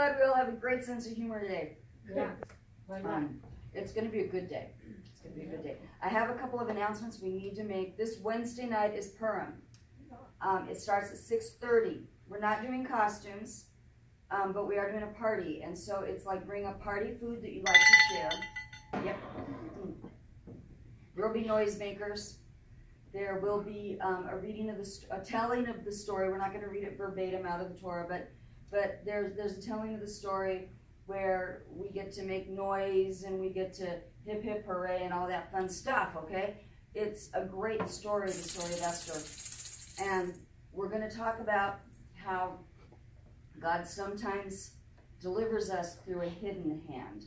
glad we all have a great sense of humor today. Yeah. Why not? It's going to be a good day. It's going to be a good day. I have a couple of announcements we need to make. This Wednesday night is Purim. It starts at 6:30. We're not doing costumes, but we are doing a party. And so it's like bring a party food that you like to share. Yep. There will be noisemakers. There will be a reading of a telling of the story. We're not going to read it verbatim out of the Torah, but there's a telling of the story where we get to make noise and we get to hip hip hooray and all that fun stuff. Okay, it's a great story, the story of Esther, and we're going to talk about how God sometimes delivers us through a hidden hand,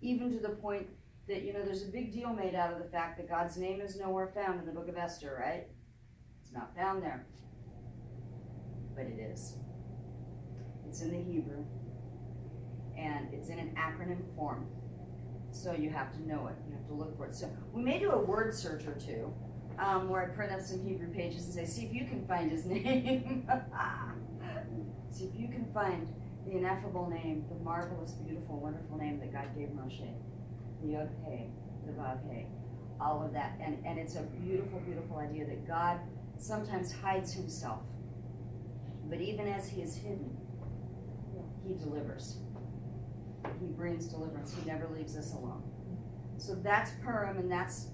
even to the point that, there's a big deal made out of the fact that God's name is nowhere found in the book of Esther, right? It's not found there. But it is. It's in the Hebrew. And it's in an acronym form. So you have to know it. You have to look for it. So we may do a word search or two, where I print up some Hebrew pages and say, see if you can find his name. See if you can find the ineffable name, the marvelous, beautiful, wonderful name that God gave Moshe. The Yod He, the Vav He, all of that. And it's a beautiful, beautiful idea that God sometimes hides himself. But even as he is hidden, he delivers. He brings deliverance. He never leaves us alone. So that's Purim, and that's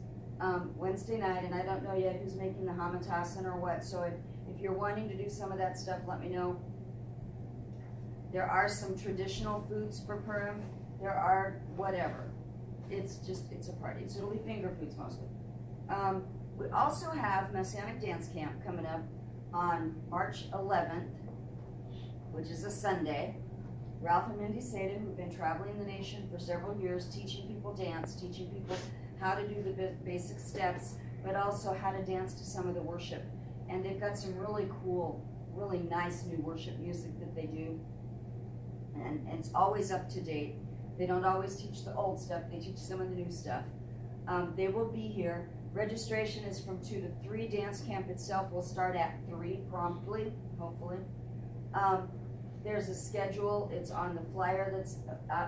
Wednesday night, and I don't know yet who's making the Hamatasan or what. So if you're wanting to do some of that stuff, let me know. There are some traditional foods for Purim. There are whatever. It's a party. So it'll be finger foods mostly. We also have Messianic Dance Camp coming up on March 11th, which is a Sunday. Ralph and Mindy Seda, who've been traveling the nation for several years, teaching people dance, teaching people how to do the basic steps, but also how to dance to some of the worship. And they've got some really cool, really nice new worship music that they do. And it's always up to date. They don't always teach the old stuff. They teach some of the new stuff. They will be here. Registration is from 2 to 3. Dance camp itself will start at 3 promptly, hopefully. There's a schedule. It's on the flyer that's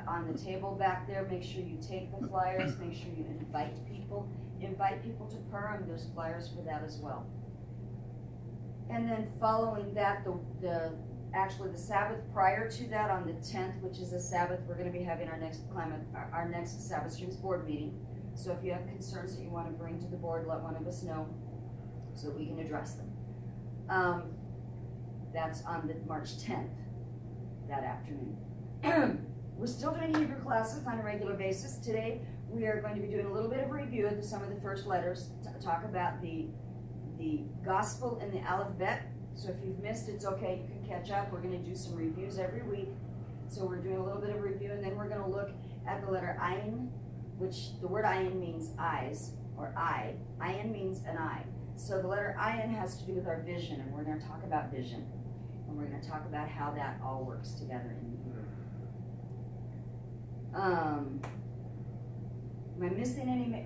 on the table back there. Make sure you take the flyers. Make sure you invite people. Invite people to Purim. There's flyers for that as well. And then following that, actually the Sabbath prior to that, on the 10th, which is a Sabbath, we're going to be having our next Sabbath Streams board meeting. So if you have concerns that you want to bring to the board, let one of us know so that we can address them. That's on the March 10th, that afternoon. We're still doing Hebrew classes on a regular basis. Today we are going to be doing a little bit of a review of some of the first letters, to talk about the gospel and the alphabet. So if you've missed, it's okay, you can catch up. We're going to do some reviews every week. So we're doing a little bit of review, and then we're going to look at the letter Ayin, which the word Ayin means eyes, or eye. Ayin means an eye. So the letter Ayin has to do with our vision, and we're going to talk about vision. And we're going to talk about how that all works together in Hebrew. Am I missing any?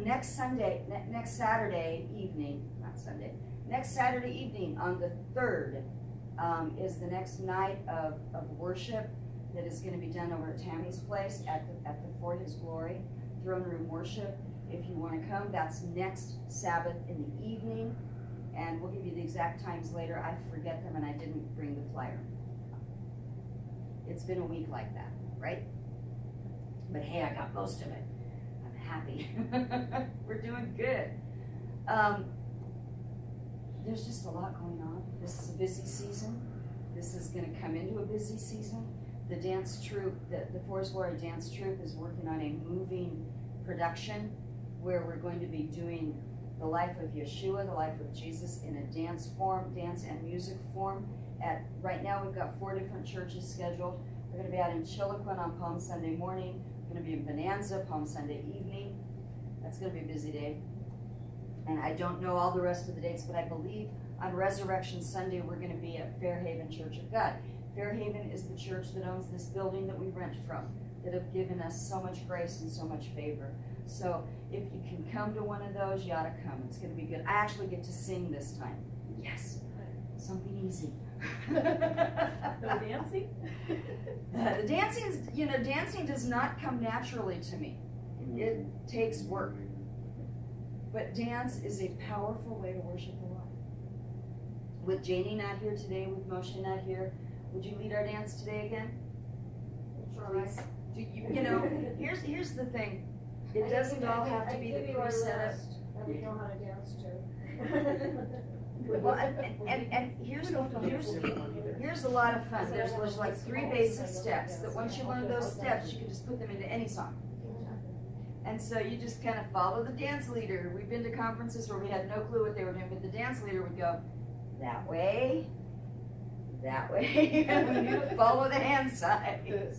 Next Saturday evening, not Sunday, next Saturday evening on the 3rd is the next night of worship that is going to be done over at Tammy's place at the For His Glory throne room worship. If you want to come, that's next Sabbath in the evening, and we'll give you the exact times later. I forget them, and I didn't bring the flyer. It's been a week like that, right? But hey, I got most of it. I'm happy. We're doing good. There's just a lot going on. This is a busy season. This is going to come into a busy season. The dance troupe, the For His Glory dance troupe, is working on a moving production where we're going to be doing the life of Yeshua, the life of Jesus, in a dance and music form. Right now we've got 4 different churches scheduled. We're going to be out in Chiloquin on Palm Sunday morning. We're going to be in Bonanza Palm Sunday evening. That's going to be a busy day. And I don't know all the rest of the dates, but I believe on Resurrection Sunday we're going to be at Fairhaven Church of God. Fairhaven is the church that owns this building that we rent from, that have given us so much grace and so much favor. So if you can come to one of those, you ought to come. It's going to be good. I actually get to sing this time. Yes, something easy. No dancing? The dancing does not come naturally to me. It takes work. But dance is a powerful way to worship the Lord. With Janie not here today, with Moshe not here, would you lead our dance today again? Please. Here's the thing. It doesn't all have to be the pre-setup. That we know how to dance to. Well, and here's a lot of fun. There's like 3 basic steps that once you learn those steps, you can just put them into any song. And so you just kind of follow the dance leader. We've been to conferences where we had no clue what they were doing, but the dance leader would go, that way, and we knew to follow the hand signs.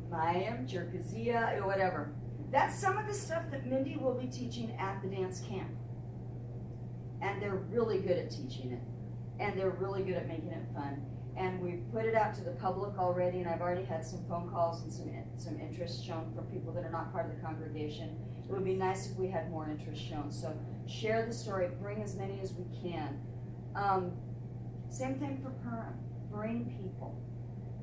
Mayim, Jerkazia, or whatever. That's some of the stuff that Mindy will be teaching at the dance camp. And they're really good at teaching it. And they're really good at making it fun. And we've put it out to the public already, and I've already had some phone calls and some interest shown from people that are not part of the congregation. It would be nice if we had more interest shown. So share the story, bring as many as we can. Same thing for Purim. Bring people.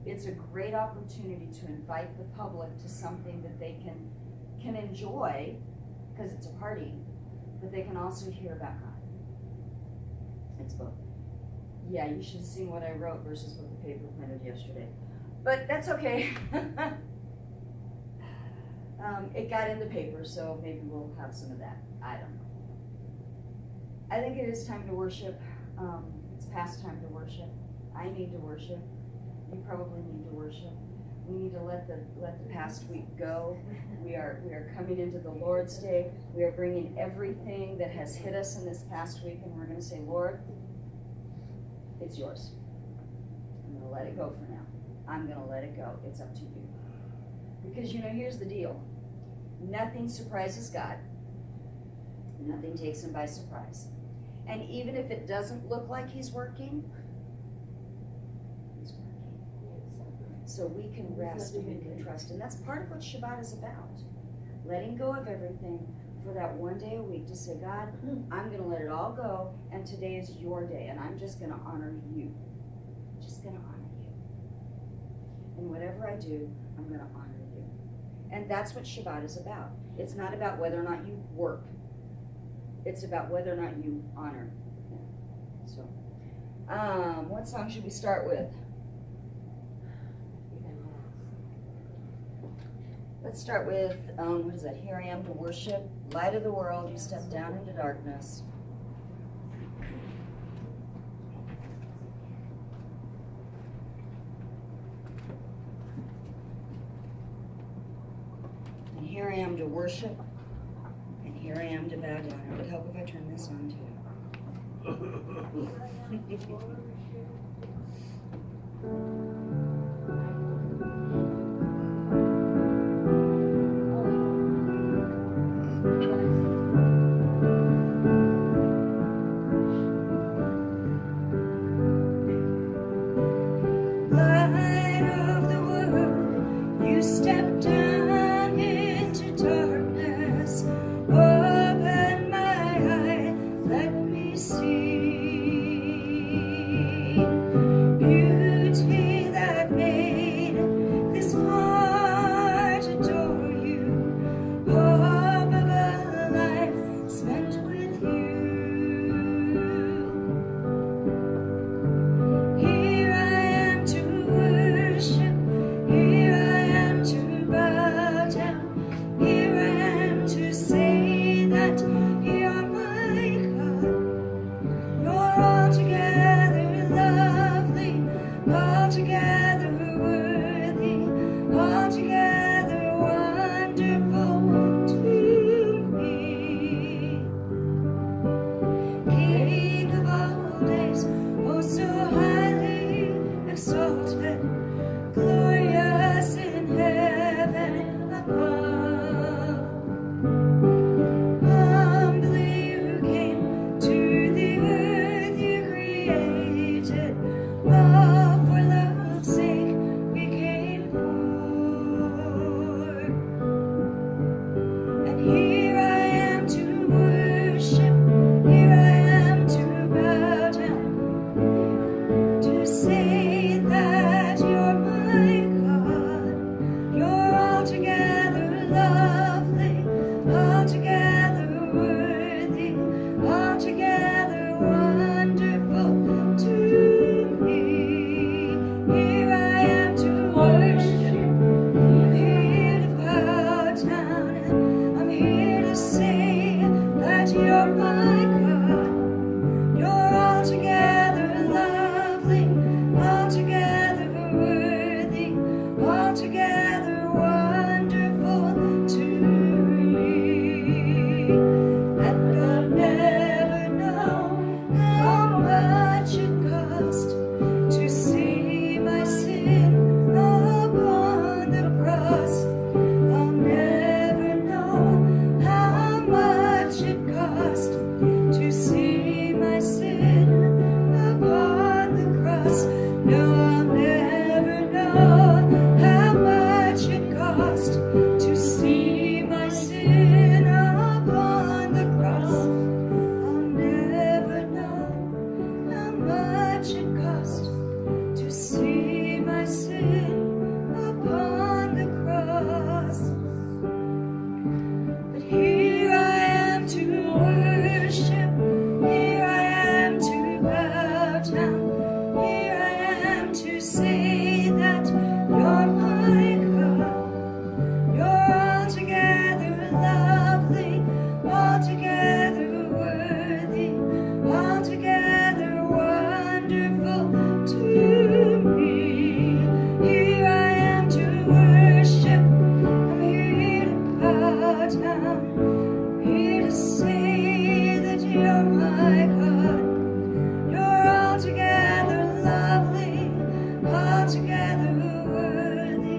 It's a great opportunity to invite the public to something that they can enjoy, because it's a party, but they can also hear about God. It's both. Yeah, you should have seen what I wrote versus what the paper printed yesterday. But that's okay. It got in the paper, so maybe we'll have some of that. I don't know. I think it is time to worship. It's past time to worship. I need to worship. You probably need to worship. We need to let the past week go. We are coming into the Lord's Day. We are bringing everything that has hit us in this past week, and we're going to say, Lord, it's yours. I'm going to let it go for now. I'm going to let it go. It's up to you. Because, here's the deal. Nothing surprises God. Nothing takes him by surprise. And even if it doesn't look like he's working, he's working. So we can rest and we can trust. And that's part of what Shabbat is about. Letting go of everything for that one day a week to say, God, I'm going to let it all go, and today is your day, and I'm just going to honor you. Just going to honor you. And whatever I do, I'm going to honor you. And that's what Shabbat is about. It's not about whether or not you work. It's about whether or not you honor him. So, what song should we start with? Let's start with, what is that? Here I am to worship, light of the world, you step down into darkness. And here I am to worship, and here I am to bow down. It would help if I turn this on too. Beauty say that you're my God. You're altogether lovely, altogether worthy, altogether wonderful to me. And I'll never know how much it cost to see my sin upon the cross. I'll never know how much it cost to see my sin upon the cross. No, I'll never know how much it cost to see my sin upon the cross. I'll never know how much it cost to see my sin upon the cross. But here I am to worship, here I am to bow down, here I am to say that you're my God. You're altogether lovely, altogether worthy, altogether wonderful to me. Here I am to worship, I'm here to bow down, here to say that you're my God. You're altogether lovely, altogether worthy,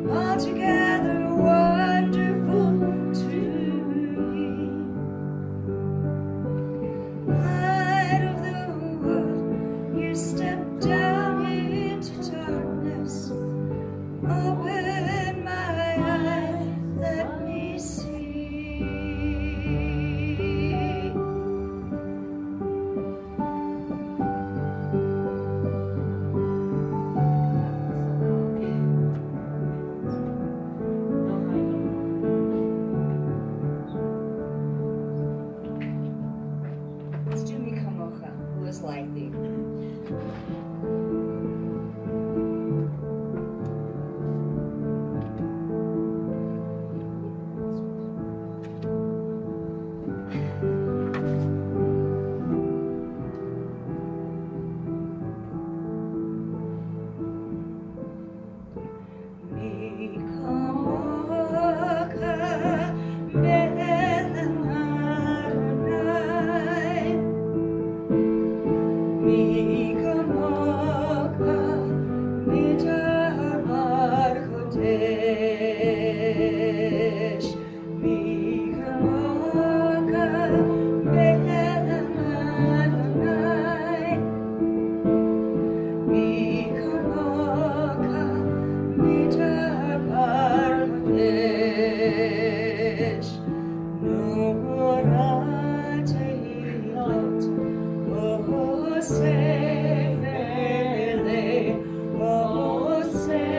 altogether wonderful to me. Light of the world, you stepped down into darkness. Open my eyes, let me see. Let's do me kamocha, who is like thee. Mi kamocha ben Adonai. Mi kamocha midbar kodesh. Mi kamocha ben Adonai. Mi kamocha midbar kodesh. No tehilot, oh sefele, oh sefele.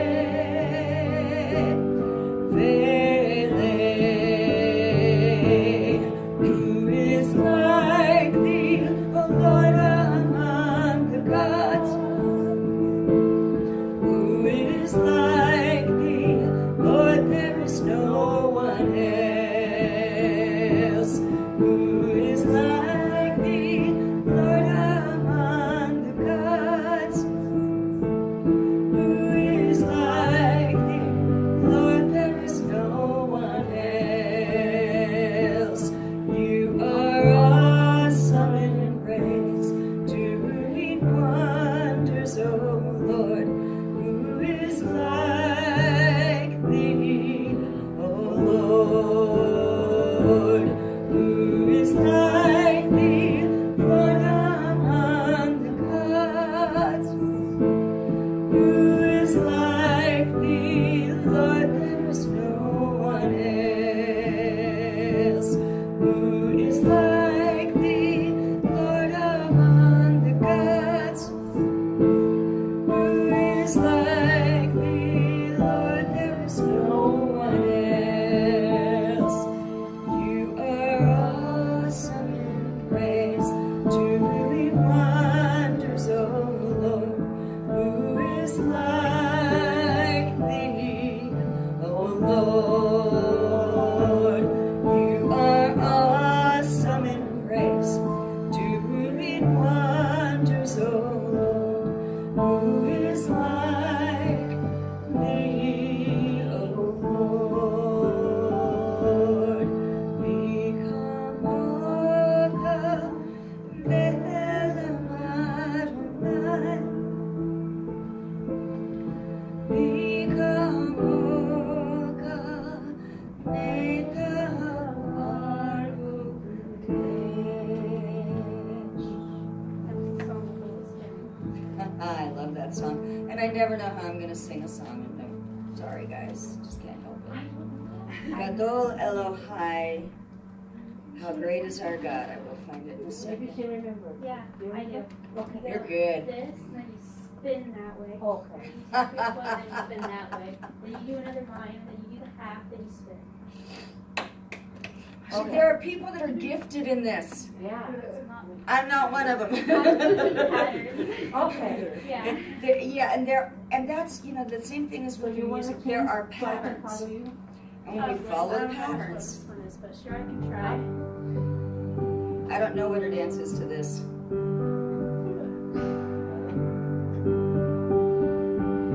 Who is like thee, O Lord, among the gods? Who is like thee, Lord? There is no one else. I never know how I'm gonna sing a song. No, sorry guys, just can't help it. Gadol Elohai, how great is our God? I will find it in a Maybe second. she remembers. Yeah, I do. Okay. You're good. This, and then you spin that way. Okay. You take this one, then you spin that way. Then you do another line, then you do the half, then you spin. Okay. There are people that are gifted in this. Yeah. It's not I'm not one of them. patterns. Okay. Yeah. Yeah, and that's the same thing as So with you want to music. There are so I can patterns, follow you? and when we follow I the don't know what patterns. this one is, but sure I can try. I don't know what her dance is to this.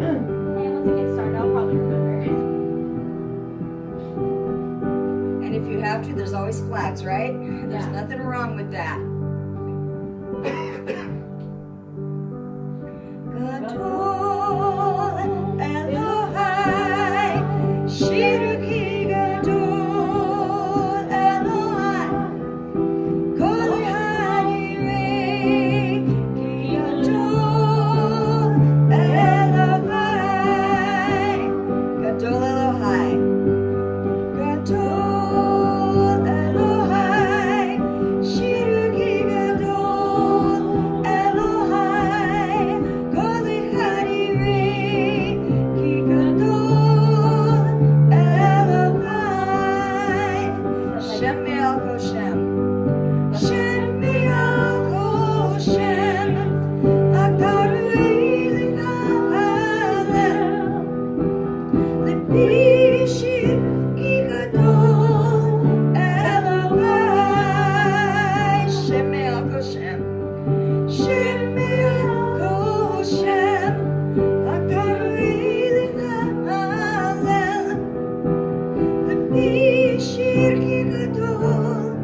And once it gets started, I'll probably remember. And if you have to, there's always flags, right? There's Yeah. nothing wrong with that. Gadol Elohai, Shiruki Gadol Elohai, Kol Harei, Ki Gadol Elohai, Gadol Elohai, Gadol Elohai, Shiruki Gadol Elohai, Kol Harei, Ki Gadol Elohai, Shem Me'al Shem. Shem Me'al Shem, Akarei L'Halel, Lipi Shir Ki Gadol Elohai, Shem Me'al Shem. Shem Me'al Shem, Akarei L'Halel, Lipi Shir Ki Gadol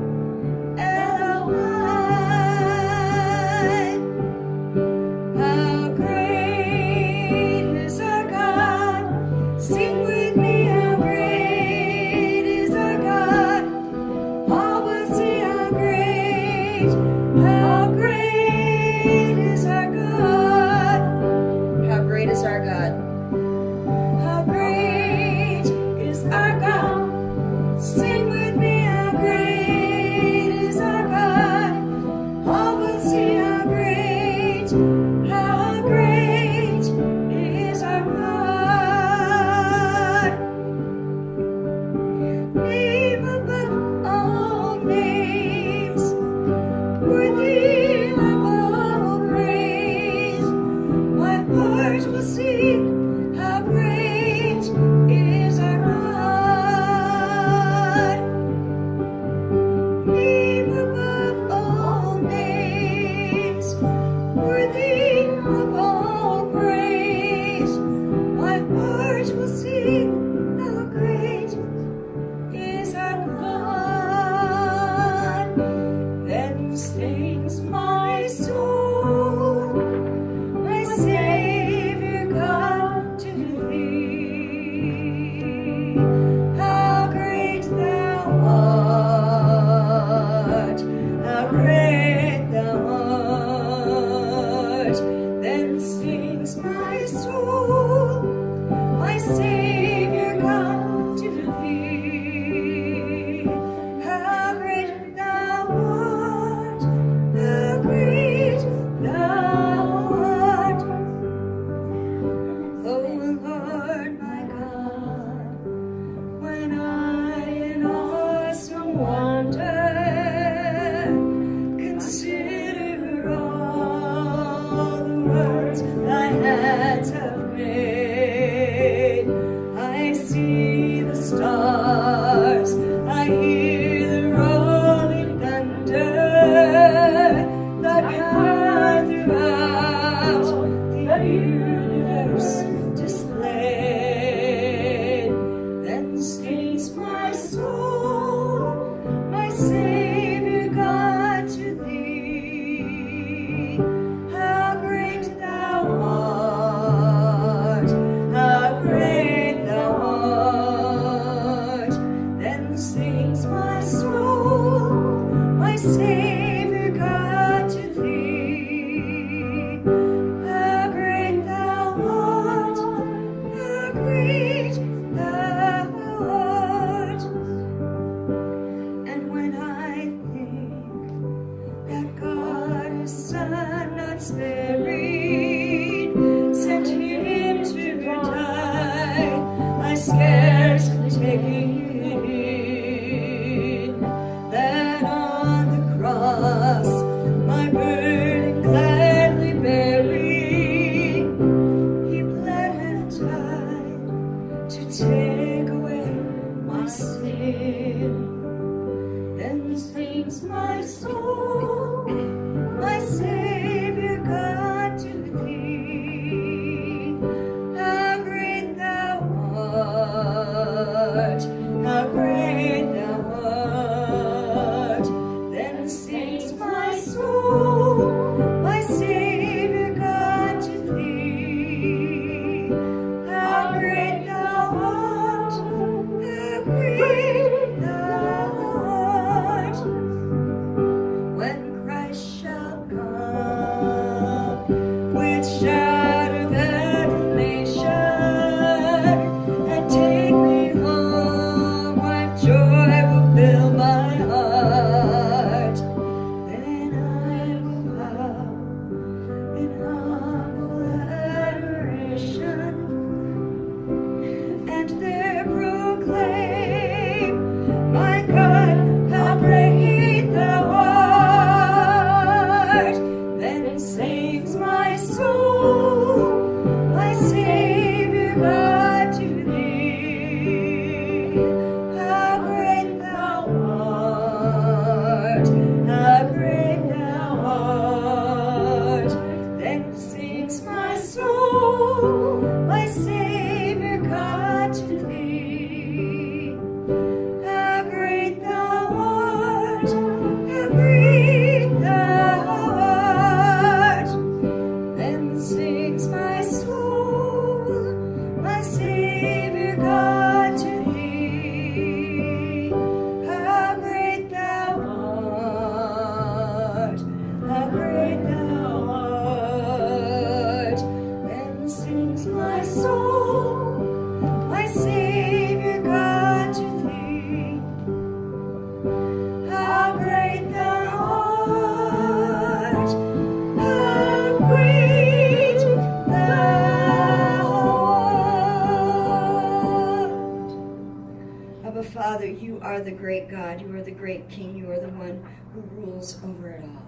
are the great God. You are the great King. You are the one who rules over it all.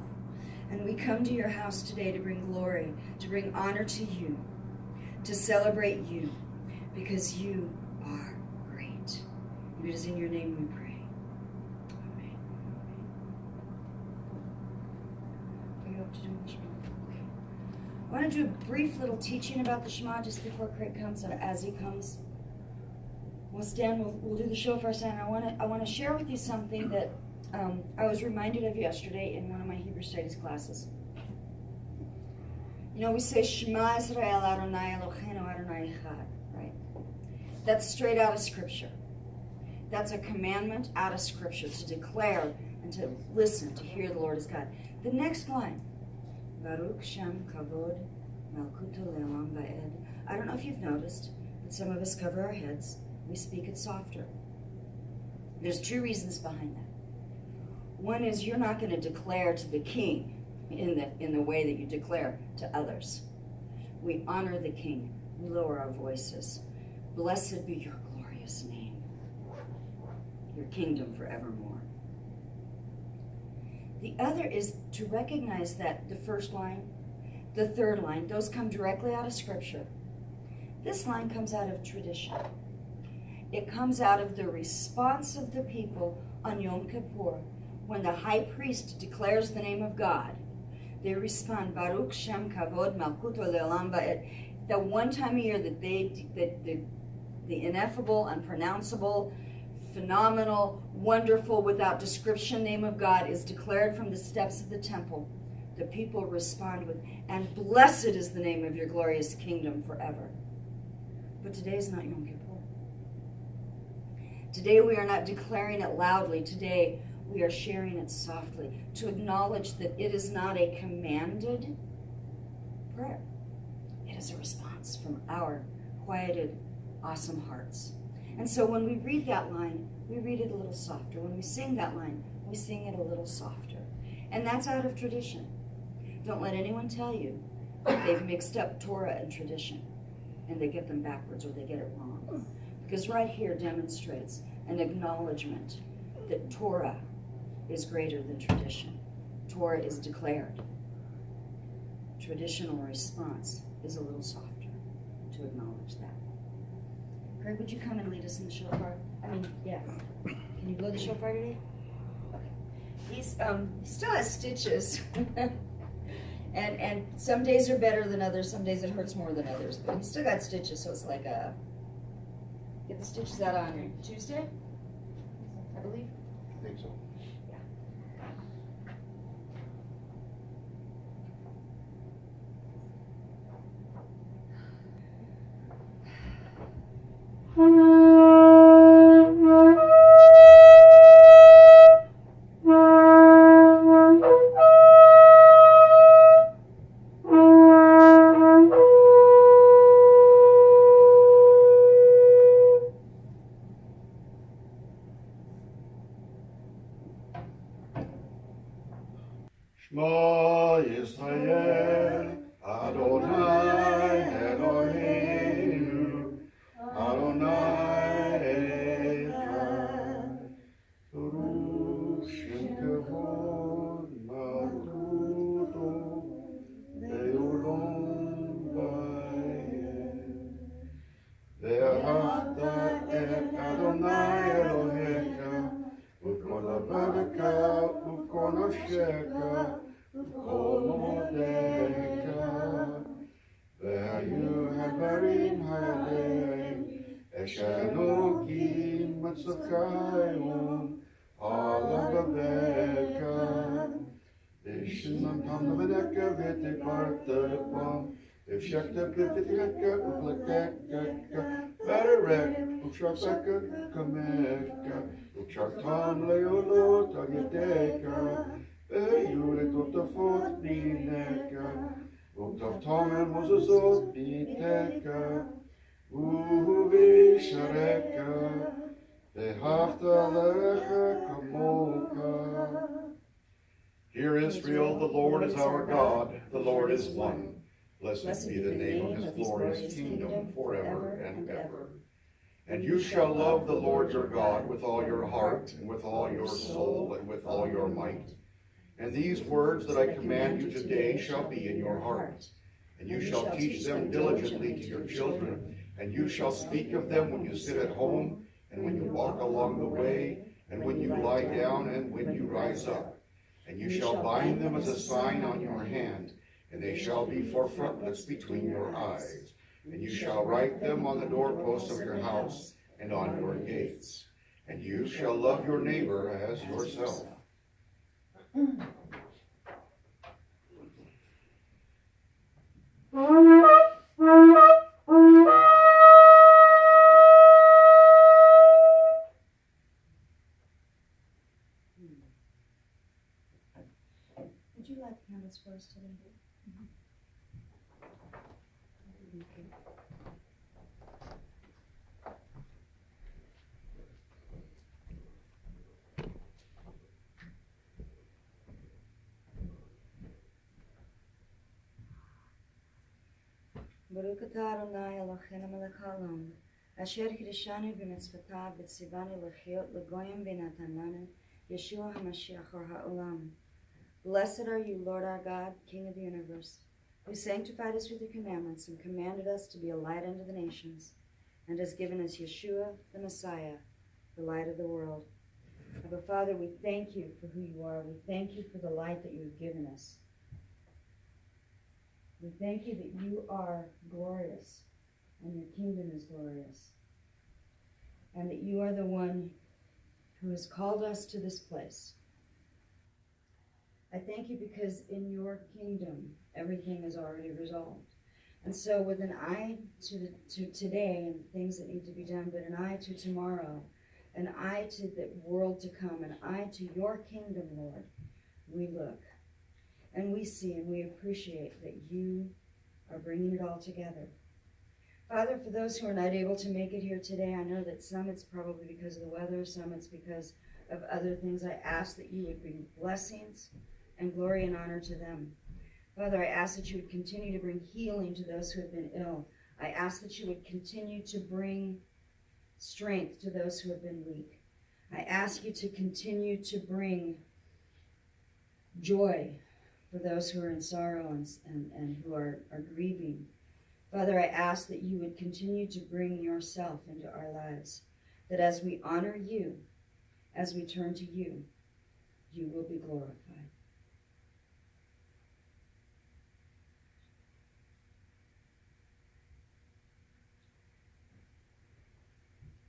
And we come to your house today to bring glory, to bring honor to you, to celebrate you, because you are great. And it is in your name we pray. Amen. Are you up to doing the Shema? Okay. I want to do a brief little teaching about the Shema just before Craig comes, or as he comes. We'll stand, we'll do the shofar sound. I want to share with you something that I was reminded of yesterday in one of my Hebrew Studies classes. You know, we say Shema Israel Adonai Eloheinu Adonai Echad, right? That's straight out of Scripture. That's a commandment out of Scripture to declare and to listen, to hear the Lord is God. The next line, Baruch Shem Kavod Malkuto Le'olam Va'ed. I don't know if you've noticed, but some of us cover our heads. We speak it softer. There's two reasons behind that. One is you're not going to declare to the king in the way that you declare to others. We honor the king. We lower our voices. Blessed be your glorious name, your kingdom forevermore. The other is to recognize that the first line, the third line, those come directly out of Scripture. This line comes out of tradition. It comes out of the response of the people on Yom Kippur. When the high priest declares the name of God, they respond, Baruch Shem Kavod Malkuto Le'olam Va'ed. The one time a year that the ineffable, unpronounceable, phenomenal, wonderful, without description name of God is declared from the steps of the temple, the people respond with, and blessed is the name of your glorious kingdom forever. But today is not Yom Kippur. Today we are not declaring it loudly. Today we are sharing it softly to acknowledge that it is not a commanded prayer. It is a response from our quieted, awesome hearts. And so when we read that line, we read it a little softer. When we sing that line, we sing it a little softer. And that's out of tradition. Don't let anyone tell you that they've mixed up Torah and tradition and they get them backwards or they get it wrong. Because right here demonstrates an acknowledgement that Torah is greater than tradition. Torah is declared. Traditional response is a little softer to acknowledge that. Greg, would you come and lead us in the shofar? Can you blow the shofar today? Okay. He still has stitches. and some days are better than others. Some days it hurts more than others. But he's still got stitches, so it's like get the stitches out on Tuesday, I believe. I think so. Shema Yisrael, Adonai Eloheinu, Adonai Echad, Baruch Shem Kavod Malkuto Le'olam Va'ed. Ve'ahavta et Adonai Elohecha, U'kol levavecha, u'kol nafshecha, u'kol modecha. Ve'hayu habarim ha'aleim, Esher Elokim Matzokayim, Ala bavecha. V'shinam tam levadecha v'teparta pam, V'shakta v'tetecha u'v'letecha, V'arek u'shafeka kamecha, U'kshartam le'olot al yedecha, Ve'yu le'totafot b'inecha, U'tavtam el mozozot b'itecha, U'v'isharecha, Ve'havta lecha kamocha. Hear Israel, the Lord is our God, the Lord is one. Blessed be the name of his glorious kingdom forever and ever. And you shall love the Lord your God with all your heart, and with all your soul, and with all your might. And these words that I command you today shall be in your heart. And you shall teach them diligently to your children, and you shall speak of them when you sit at home, and when you walk along the way, and when you lie down, and when you rise up. And you shall bind them as a sign on your hand, and they shall be for frontlets between your eyes. And you shall write them on the doorposts of your house and on your gates. And you shall love your neighbor as yourself. Would you light the candles for us today? Okay. Baruch atah Adonai Eloheinu melech haolam, asher kiddushanu b'mitzvotav v'tzivanu lechiot legoyim v'natan lanu Yeshua HaMashiach or HaOlam. Blessed are you, Lord our God, King of the universe, who sanctified us with your commandments and commanded us to be a light unto the nations, and has given us Yeshua, the Messiah, the light of the world. Abba, Father, we thank you for who you are. We thank you for the light that you have given us. We thank you that you are glorious, and your kingdom is glorious, and that you are the one who has called us to this place. I thank you because in your kingdom, everything is already resolved. And so with an eye to today and things that need to be done, but an eye to tomorrow, an eye to the world to come, an eye to your kingdom, Lord, we look and we see and we appreciate that you are bringing it all together. Father, for those who are not able to make it here today, I know that some it's probably because of the weather, some it's because of other things. I ask that you would bring blessings and glory and honor to them. Father, I ask that you would continue to bring healing to those who have been ill. I ask that you would continue to bring strength to those who have been weak. I ask you to continue to bring joy for those who are in sorrow and who are grieving. Father, I ask that you would continue to bring yourself into our lives, that as we honor you, as we turn to you, you will be glorified.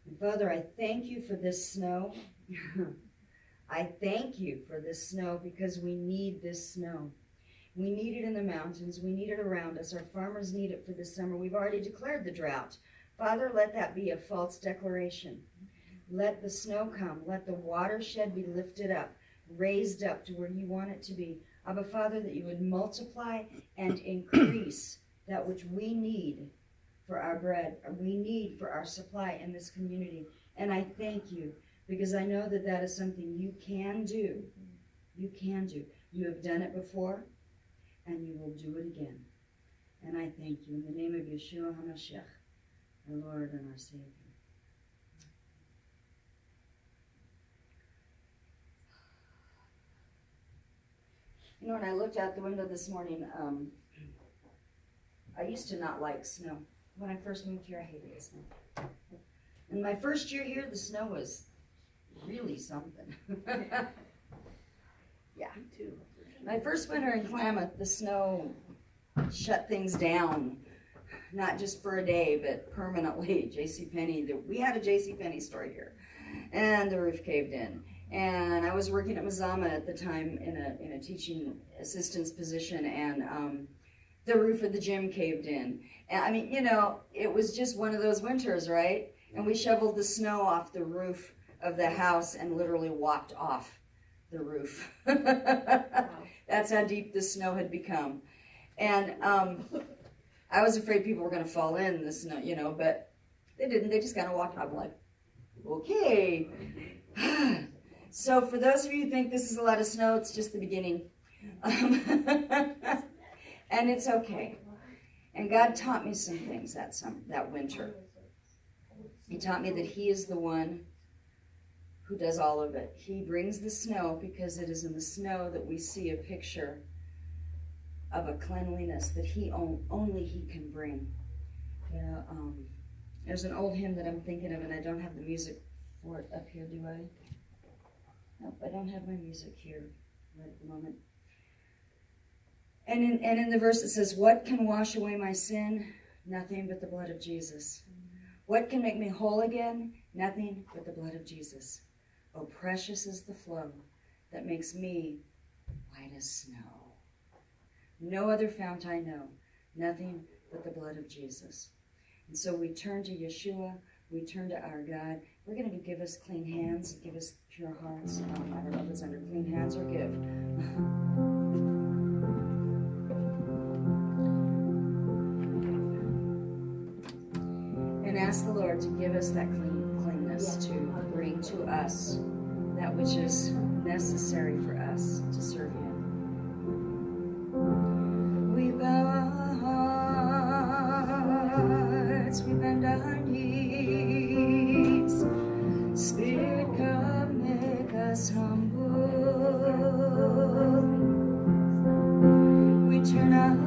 And Father, I thank you for this snow. I thank you for this snow because we need this snow. We need it in the mountains. We need it around us. Our farmers need it for this summer. We've already declared the drought. Father, let that be a false declaration. Let the snow come. Let the watershed be lifted up, raised up to where you want it to be. Abba, Father, that you would multiply and increase that which we need for our bread, we need for our supply in this community. And I thank you because I know that that is something you can do. You can do. You have done it before, and you will do it again. And I thank you in the name of Yeshua HaMashiach, our Lord and our Savior. You know, when I looked out the window this morning, I used to not like snow. When I first moved here, I hated the snow. In my first year here, the snow was really something. Yeah. Me too. My first winter in Klamath, the snow shut things down, not just for a day, but permanently. JCPenney, we had a JCPenney store here, and the roof caved in. And I was working at Mazama at the time in a teaching assistant's position, and the roof of the gym caved in. And I mean, you know, it was just one of those winters, right? And we shoveled the snow off the roof of the house and literally walked off the roof. That's how deep the snow had become. And I was afraid people were going to fall in the snow, you know, but they didn't. They just kind of walked. I'm like, okay. So for those of you who think this is a lot of snow, it's just the beginning. And it's okay. And God taught me some things that winter. He taught me that he is the one who does all of it. He brings the snow because it is in the snow that we see a picture of a cleanliness that only he can bring. You know, there's an old hymn that I'm thinking of, and I don't have the music for it up here, do I? Nope, I don't have my music here right at the moment. And in the verse it says, "What can wash away my sin? Nothing but the blood of Jesus. What can make me whole again? Nothing but the blood of Jesus. Oh, precious is the flow that makes me white as snow. No other fount I know, nothing but the blood of Jesus." And so we turn to Yeshua, we turn to our God. We're going to give us clean hands, give us pure hearts. I don't know if it's under clean hands or give. And ask the Lord to give us that cleanness, to bring to us that which is necessary for us to serve Him. We bow our hearts, we bend our knees. Spirit, come, make us humble. We turn our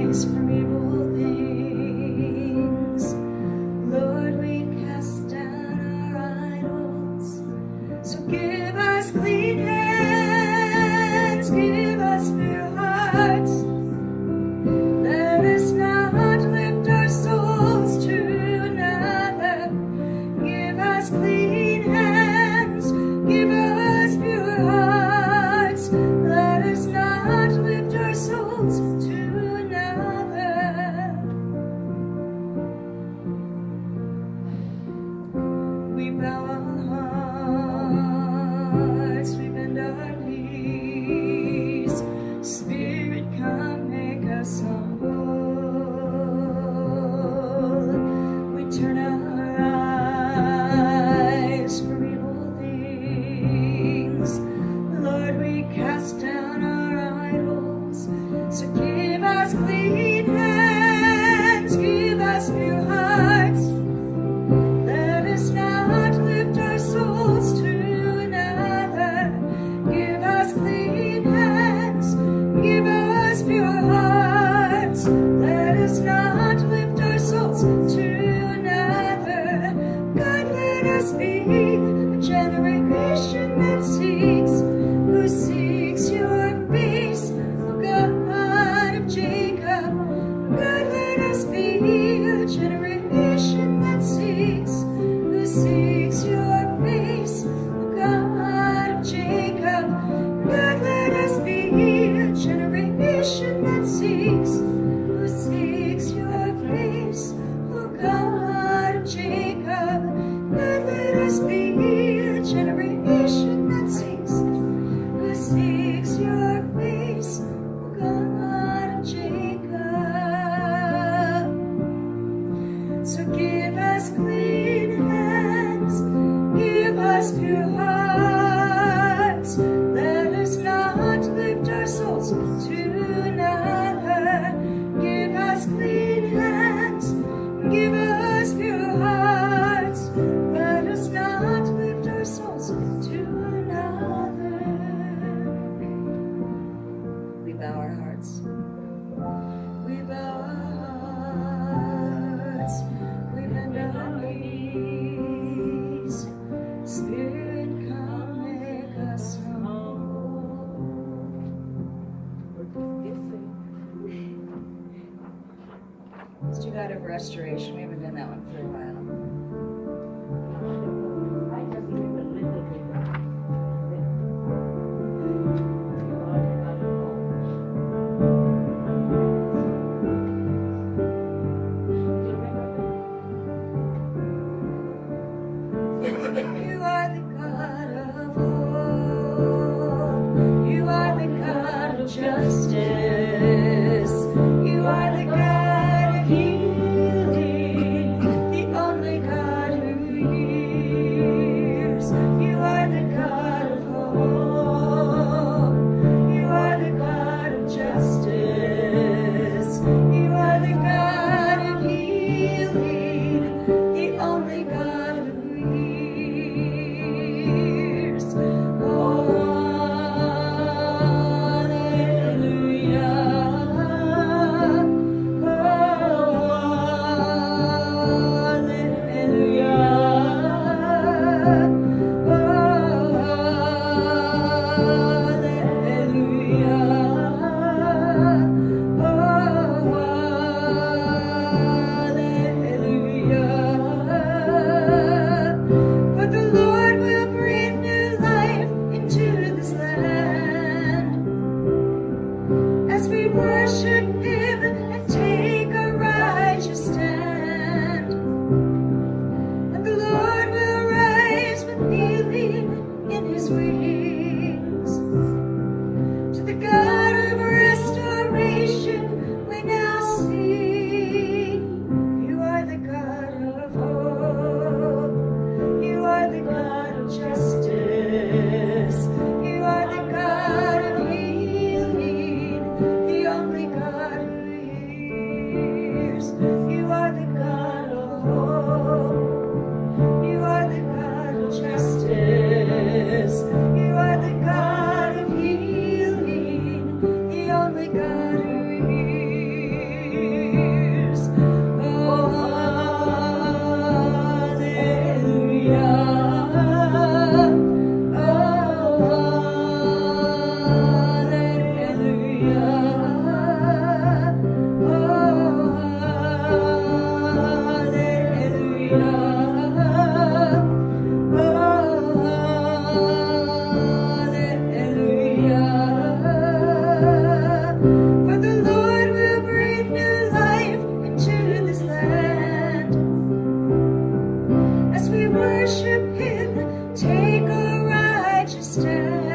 eyes from evil things. Lord, we cast down our idols. So give us clean hands, give us pure hearts. Let us not lift our souls to another. Give us clean hands, give us pure hearts. Let us not lift our souls to another. We bow our hearts, we bend our knees. Spirit, come, make us humble. We turn our eyes from evil things. Lord, we cast down our idols. So give us clean hands, give us pure hearts. Let us not lift our souls to another. Give us clean hands, give us pure hearts. Let us not lift our souls to another. God, let us be a generation that seeks, who seeks your face, O God of Jacob. God, let us be a generation that seeks, who seeks your face, O God of Jacob. God, let us be a generation that seeks, who seeks your face, O God of Jacob. God, let us be a generation that seeks, who seeks your face, O God of Jacob. So give us clean hands, give us pure hearts. Let us not lift our souls to another. Give us clean hands, give us pure hearts. Let us not lift our souls to another. We bow our hearts. We bow our hearts. We bend our knees. Spirit, come, make us humble. Let's do God of Restoration. We haven't done that one for a while. I just remember little bit. You are the God of hope. You are the God of justice. You are the God of healing, the Worship him, take a righteous stand.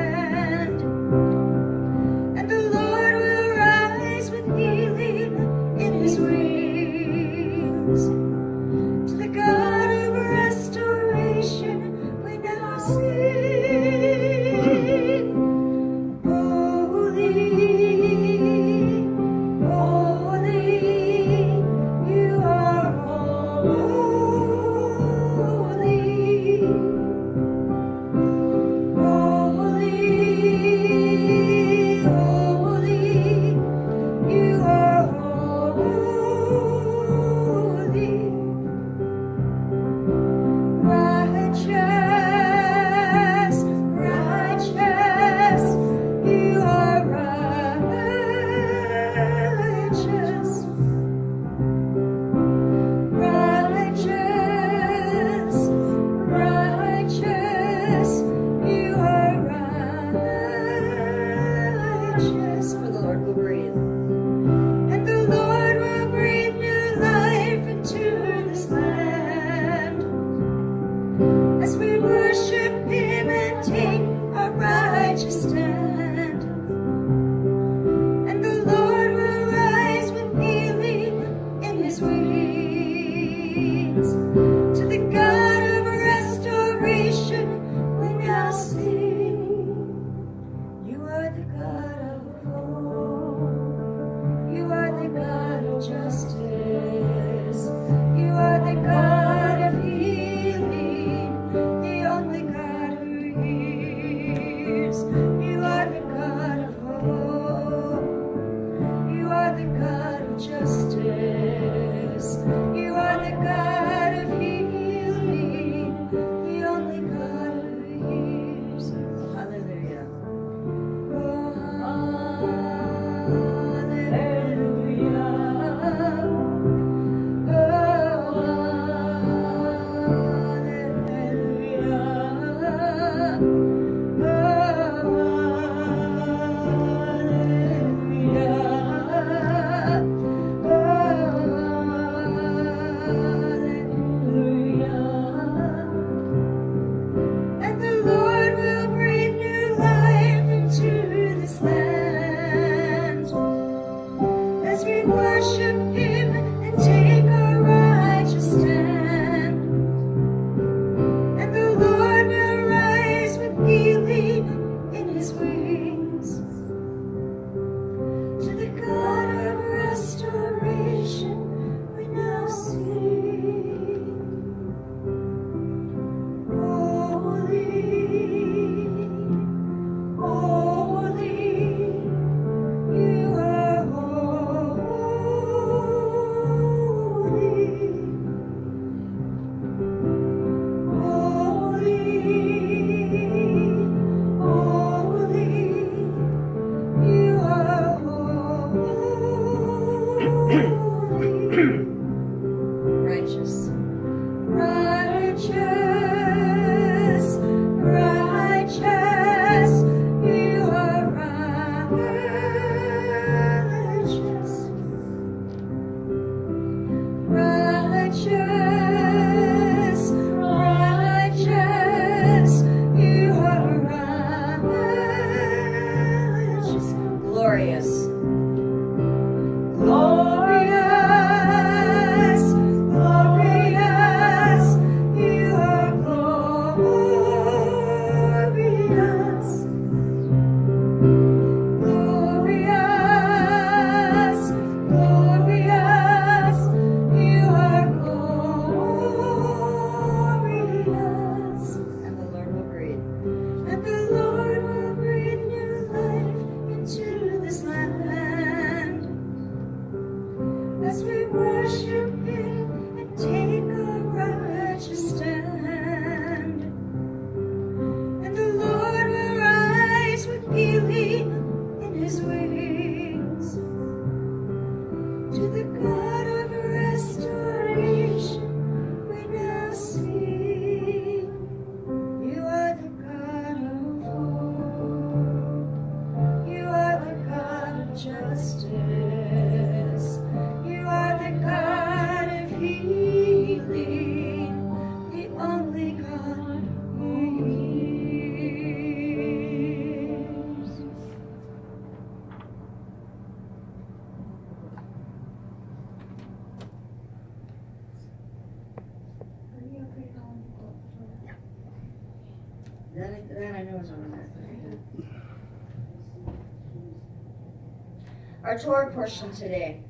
Our Torah portion today,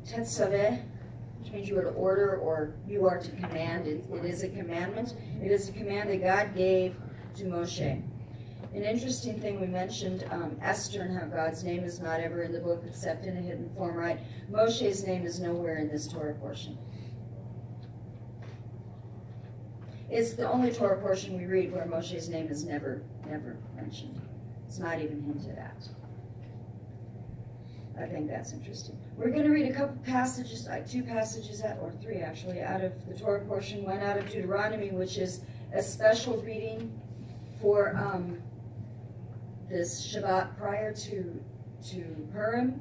Tetzaveh, which means you are to order or you are to command. It is a commandment. It is a command that God gave to Moshe. An interesting thing we mentioned, Esther, and how God's name is not ever in the book except in a hidden form, right? Moshe's name is nowhere in this Torah portion. It's the only Torah portion we read where Moshe's name is never mentioned. It's not even hinted at. I think that's interesting. We're going to read a couple passages, like two passages, or three actually, out of the Torah portion. One out of Deuteronomy, which is a special reading for this Shabbat prior to Purim,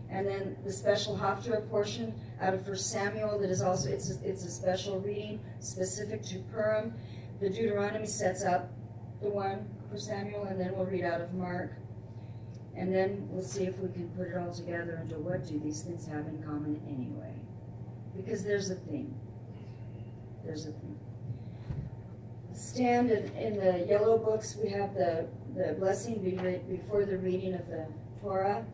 and then the special Hofstra portion out of 1 Samuel that is also, it's a special reading specific to Purim. The Deuteronomy sets up the one for Samuel, and then we'll read out of Mark. And then we'll see if we can put it all together into what do these things have in common anyway. Because there's a theme. There's a theme. Stand in the yellow books, we have the blessing before the reading of the Torah.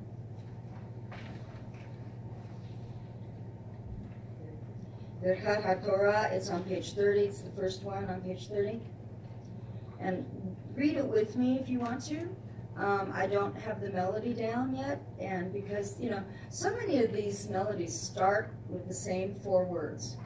Birchat HaTorah, it's on page 30. It's the first one on page 30. And read it with me if you want to. I don't have the melody down yet, and because, so many of these melodies start with the same 4 words.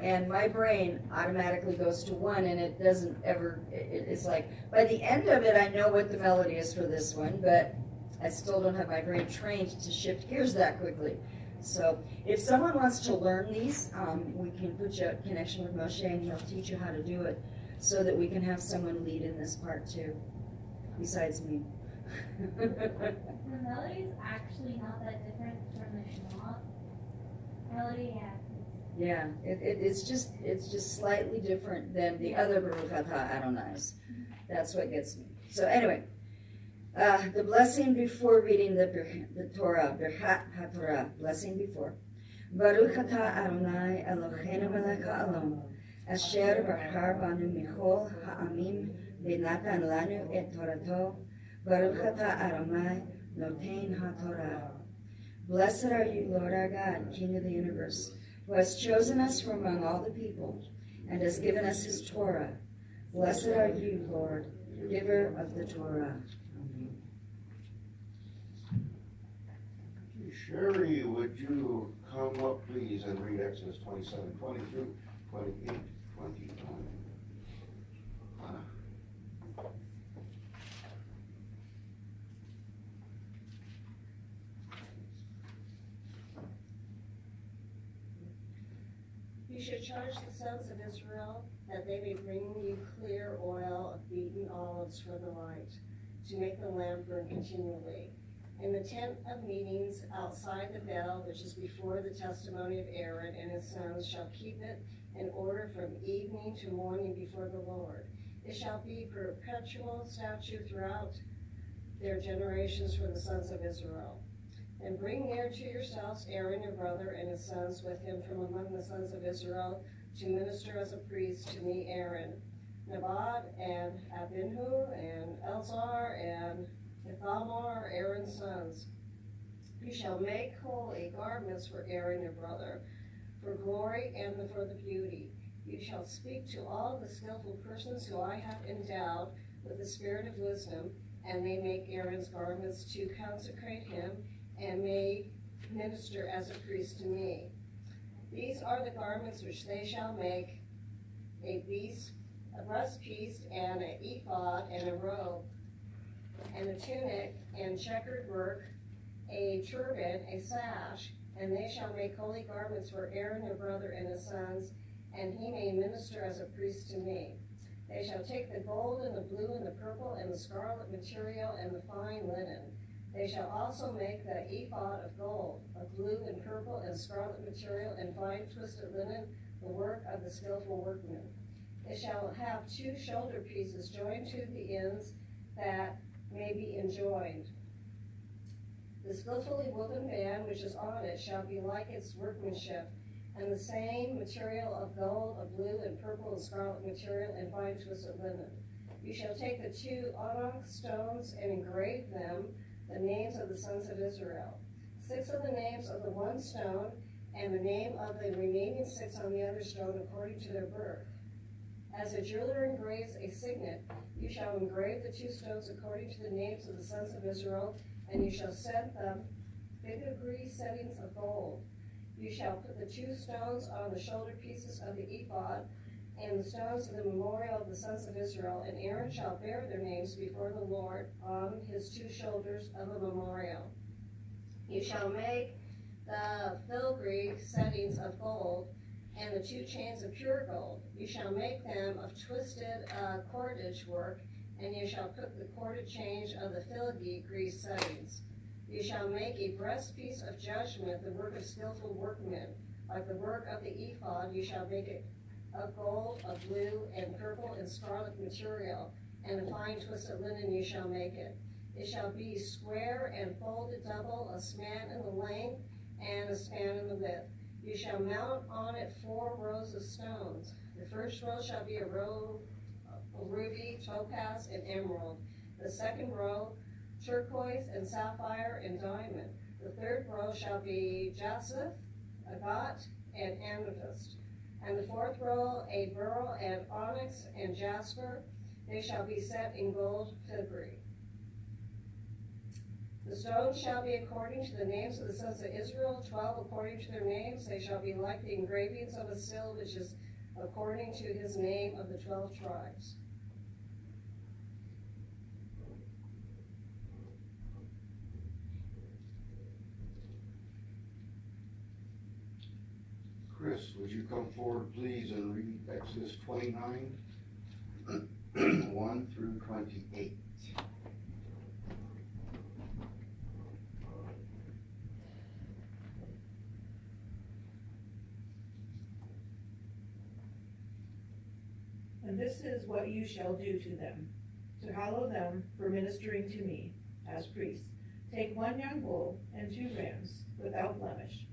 And my brain automatically goes to one, and it doesn't ever, it's like, by the end of it, I know what the melody is for this one, but I still don't have my brain trained to shift gears that quickly. So if someone wants to learn these, we can put you in connection with Moshe, and he'll teach you how to do it so that we can have someone lead in this part too, besides me. The melody is actually not that different from the Shema melody. Yeah, it's just slightly different than the other Baruch Atah Adonais. That's what gets me. So anyway, the blessing before reading the Torah, Birchat HaTorah, blessing before. Baruch Atah Adonai Eloheinu melech ha'olam, asher bachar banu michol ha'amim v'natan lanu et Torato. Baruch Atah Adonai Noten HaTorah. Blessed are you, Lord our God, King of the universe, who has chosen us from among all the people and has given us his Torah. Blessed are you, Lord, giver of the Torah. Amen. Sherry, would you come up, please, and read Exodus 27, 20 through 28, 29. You should charge the sons of Israel that they may bring you clear oil of beaten olives for the light, to make the lamp burn continually. In the tent of meetings outside the veil, which is before the testimony of Aaron and his sons, shall keep it in order from evening to morning before the Lord. It shall be a perpetual statute throughout their generations for the sons of Israel. And bring near to yourselves Aaron your brother and his sons with him from among the sons of Israel to minister as a priest to me, Aaron, Nabad and Abinhu and Elzar and Ithamar, Aaron's sons. You shall make holy garments for Aaron your brother, for glory and for the beauty. You shall speak to all the skillful persons who I have endowed with the spirit of wisdom, and they make Aaron's garments to consecrate him, and may minister as a priest to me. These are the garments which they shall make: a breastpiece, and an ephod, and a robe, and a tunic, and checkered work, a turban, a sash, and they shall make holy garments for Aaron your brother and his sons, and he may minister as a priest to me. They shall take the gold and the blue and the purple and the scarlet material and the fine linen. They shall also make the ephod of gold, of blue and purple and scarlet material and fine twisted linen, the work of the skillful workman. It shall have 2 shoulder pieces joined to the ends that may be enjoined. The skillfully woven band which is on it shall be like its workmanship, and the same material of gold, of blue and purple and scarlet material and fine twisted linen. You shall take the 2 onyx stones and engrave them the names of the sons of Israel. 6 of the names of the one stone, and the name of the remaining 6 on the other stone according to their birth. As a jeweler engraves a signet, you shall engrave the 2 stones according to the names of the sons of Israel, and you shall set them filigree settings of gold. You shall put the 2 stones on the shoulder pieces of the ephod, and the stones of the memorial of the sons of Israel, and Aaron shall bear their names before the Lord on his 2 shoulders of a memorial. You shall make the filigree settings of gold, and the 2 chains of pure gold. You shall make them of twisted cordage work, and you shall put the corded change of the filigree settings. You shall make a breastpiece of judgment, the work of skillful workmen. Like the work of the ephod, you shall make it of gold, of blue, and purple, and scarlet material, and a fine twisted linen you shall make it. It shall be square and folded double, a span in the length, and a span in the width. You shall mount on it 4 rows of stones. The first row shall be a row of ruby, topaz, and emerald. The second row, turquoise and sapphire and diamond. The third row shall be jacinth, agate, and amethyst. And the fourth row, a beryl and onyx and jasper. They shall be set in gold filigree. The stones shall be according to the names of the sons of Israel, 12 according to their names. They shall be like the engravings of a seal, which is according to his name of the 12 tribes. Chris, would you come forward, please, and read Exodus 29, 1 through 28. And this is what you shall do to them, to hallow them for ministering to me as priests. Take 1 young bull and 2 rams without blemish,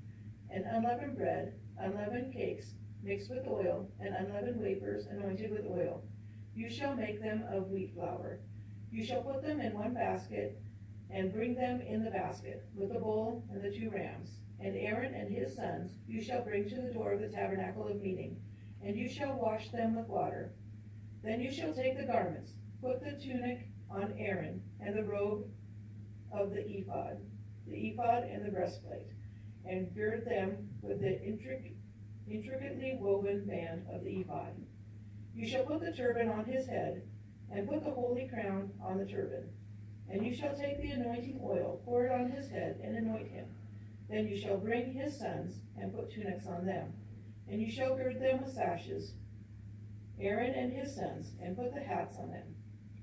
and unleavened bread, unleavened cakes mixed with oil, and unleavened wafers anointed with oil. You shall make them of wheat flour. You shall put them in 1 basket, and bring them in the basket, with the bull and the 2 rams. And Aaron and his sons you shall bring to the door of the tabernacle of meeting, and you shall wash them with water. Then you shall take the garments, put the tunic on Aaron, and the robe of the ephod and the breastplate, and gird them with the intricately woven band of the ephod. You shall put the turban on his head, and put the holy crown on the turban. And you shall take the anointing oil, pour it on his head, and anoint him. Then you shall bring his sons, and put tunics on them. And you shall gird them with sashes, Aaron and his sons, and put the hats on them.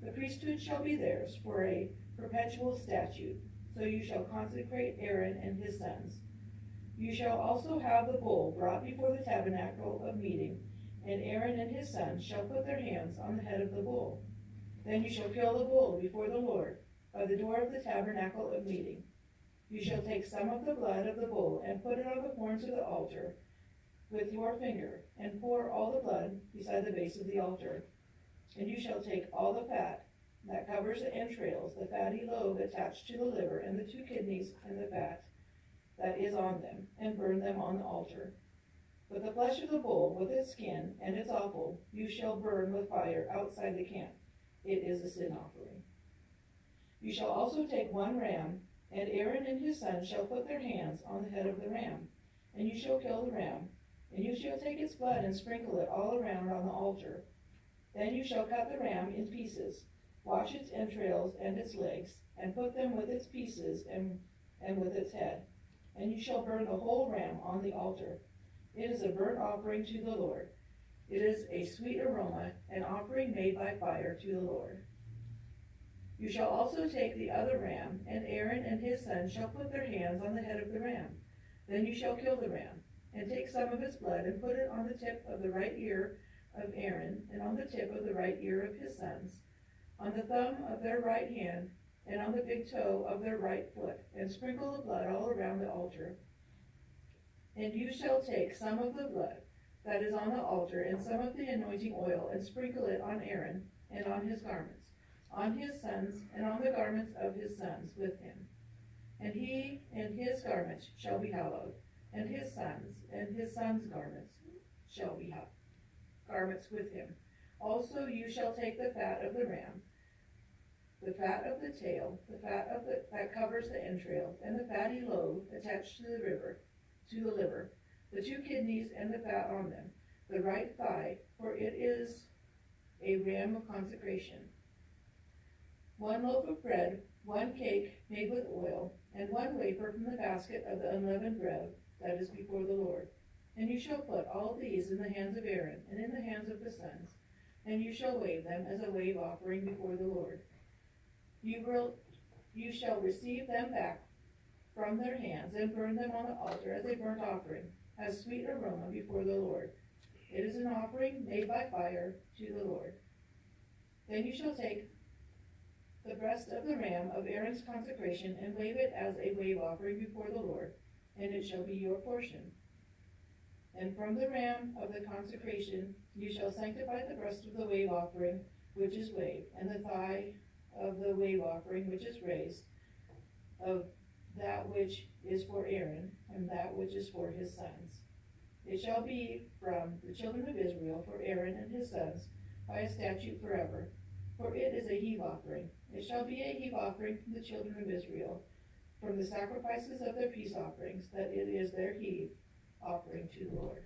The priesthood shall be theirs for a perpetual statute, so you shall consecrate Aaron and his sons. You shall also have the bull brought before the tabernacle of meeting, and Aaron and his sons shall put their hands on the head of the bull. Then you shall kill the bull before the Lord by the door of the tabernacle of meeting. You shall take some of the blood of the bull and put it on the horns of the altar with your finger, and pour all the blood beside the base of the altar. And you shall take all the fat that covers the entrails, the fatty lobe attached to the liver, and the 2 kidneys and the fat that is on them, and burn them on the altar. But the flesh of the bull, with its skin and its offal, you shall burn with fire outside the camp. It is a sin offering. You shall also take 1 ram, and Aaron and his sons shall put their hands on the head of the ram, and you shall kill the ram. And you shall take its blood and sprinkle it all around on the altar. Then you shall cut the ram in pieces, wash its entrails and its legs, and put them with its pieces and with its head. And you shall burn the whole ram on the altar. It is a burnt offering to the Lord. It is a sweet aroma, an offering made by fire to the Lord. You shall also take the other ram, and Aaron and his sons shall put their hands on the head of the ram. Then you shall kill the ram, and take some of its blood, and put it on the tip of the right ear of Aaron, and on the tip of the right ear of his sons, on the thumb of their right hand, and on the big toe of their right foot, and sprinkle the blood all around the altar. And you shall take some of the blood that is on the altar, and some of the anointing oil, and sprinkle it on Aaron, and on his garments, on his sons, and on the garments of his sons with him. And he and his garments shall be hallowed, and his sons' garments shall be garments with him. Also you shall take the fat of the ram, the fat of the tail, the fat of that covers the entrails, and the fatty lobe attached to the liver, the 2 kidneys and the fat on them, the right thigh, for it is a ram of consecration. 1 loaf of bread, 1 cake made with oil, and 1 wafer from the basket of the unleavened bread that is before the Lord. And you shall put all these in the hands of Aaron, and in the hands of the sons, and you shall wave them as a wave offering before the Lord. You shall receive them back from their hands, and burn them on the altar as a burnt offering, as sweet aroma before the Lord. It is an offering made by fire to the Lord. Then you shall take the breast of the ram of Aaron's consecration, and wave it as a wave offering before the Lord, and it shall be your portion. And from the ram of the consecration you shall sanctify the breast of the wave offering, which is waved, and the thigh of the wave offering, which is raised, of that which is for Aaron, and that which is for his sons. It shall be from the children of Israel for Aaron and his sons by a statute forever, for it is a heave offering. It shall be a heave offering from the children of Israel, from the sacrifices of their peace offerings, that it is their heave offering to the Lord.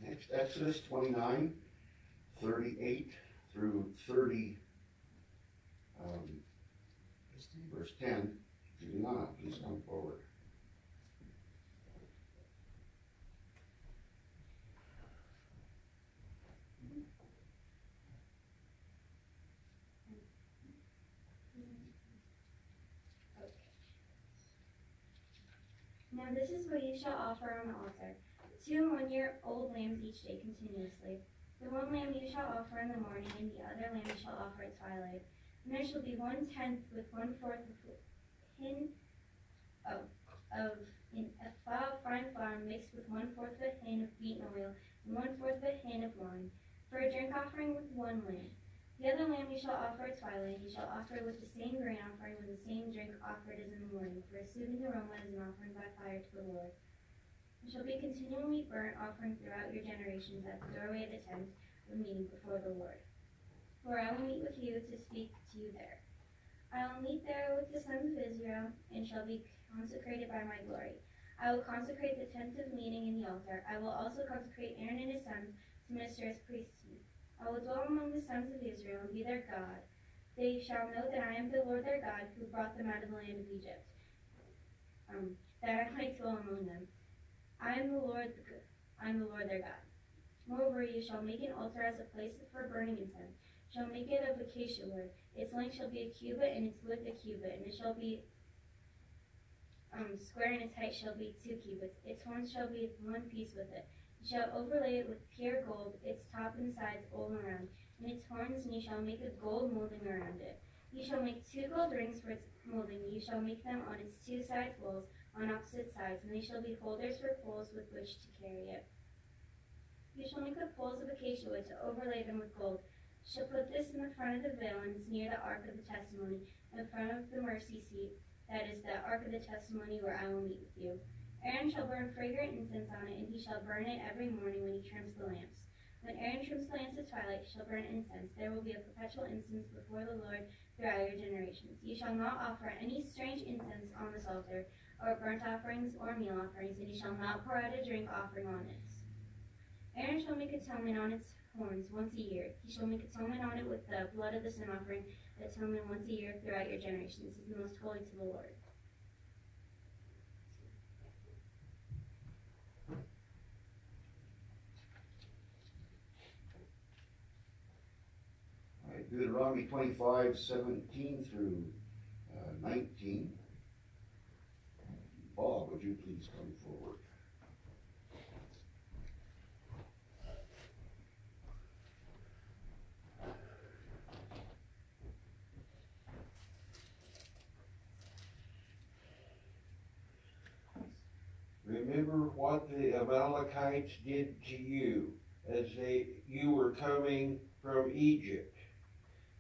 Next, Exodus 29, 38 through 30, verse 10. Juliana, please come forward. Now this is what you shall offer on the altar: 2 one-year-old lambs each day continuously. The 1 lamb you shall offer in the morning, and the other lamb you shall offer at twilight. And there shall be 1/10 with 1/4 of a hin of an ephah of fine flour mixed with 1/4 of a hin of beaten oil, and 1/4 of a hin of wine, for a drink offering with 1 lamb. The other lamb you shall offer at twilight. You shall offer it with the same grain offering, with the same drink offered as in the morning, for a soothing aroma as an offering by fire to the Lord. It shall be continually burnt offering throughout your generations at the doorway of the tent of meeting before the Lord. For I will meet with you to speak to you there. I will meet there with the sons of Israel, and shall be consecrated by my glory. I will consecrate the tent of meeting and the altar. I will also consecrate Aaron and his sons to minister as priests to me. I will dwell among the sons of Israel and be their God. They shall know that I am the Lord their God, who brought them out of the land of Egypt, that I might dwell among them. I am the Lord their God. Moreover, you shall make an altar as a place for burning incense. You shall make it of acacia wood. Its length shall be a cubit, and its width a cubit, and it shall be square, and its height shall be 2 cubits. Its horns shall be 1 piece with it. You shall overlay it with pure gold, its top and sides all around, and its horns, and you shall make a gold molding around it. You shall make 2 gold rings for its molding. You shall make them on its 2 side poles, on opposite sides, and they shall be holders for poles with which to carry it. You shall make the poles of acacia wood to overlay them with gold. You shall put this in the front of the veil, and it's near the ark of the testimony, in front of the mercy seat, that is the ark of the testimony, where I will meet with you. Aaron shall burn fragrant incense on it, and he shall burn it every morning when he trims the lamps. When Aaron trims the lamps at twilight, he shall burn incense. There will be a perpetual incense before the Lord throughout your generations. You shall not offer any strange incense on this altar, or burnt offerings or meal offerings, and you shall not pour out a drink offering on it. Aaron shall make atonement on its horns once a year. He shall make atonement on it with the blood of the sin offering, atonement once a year throughout your generations. This is most holy to the Lord. All right, Deuteronomy 25, 17 through 19. Bob, would you please come forward? remember what the Amalekites did to you as you were coming from Egypt.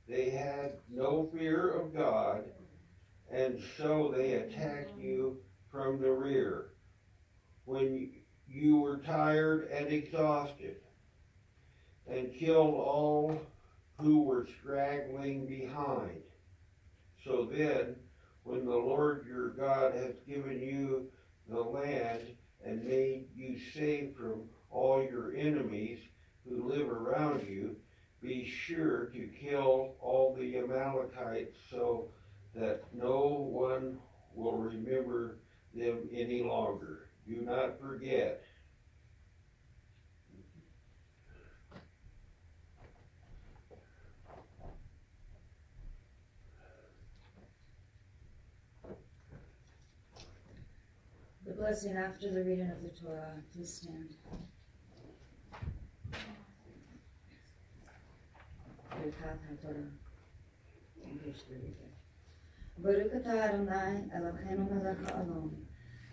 They had no fear of God, and so they attacked you from the rear when you were tired and exhausted, and killed all who were straggling behind. So then, when the Lord your God has given you the land and made you safe from all your enemies who live around you, be sure to kill all the Amalekites so that no one will remember them any longer. Do not forget. The blessing after the reading of the Torah. Please stand. Birkat HaTorah. Page 33. Baruch atah Adonai Eloheinu melech haolam,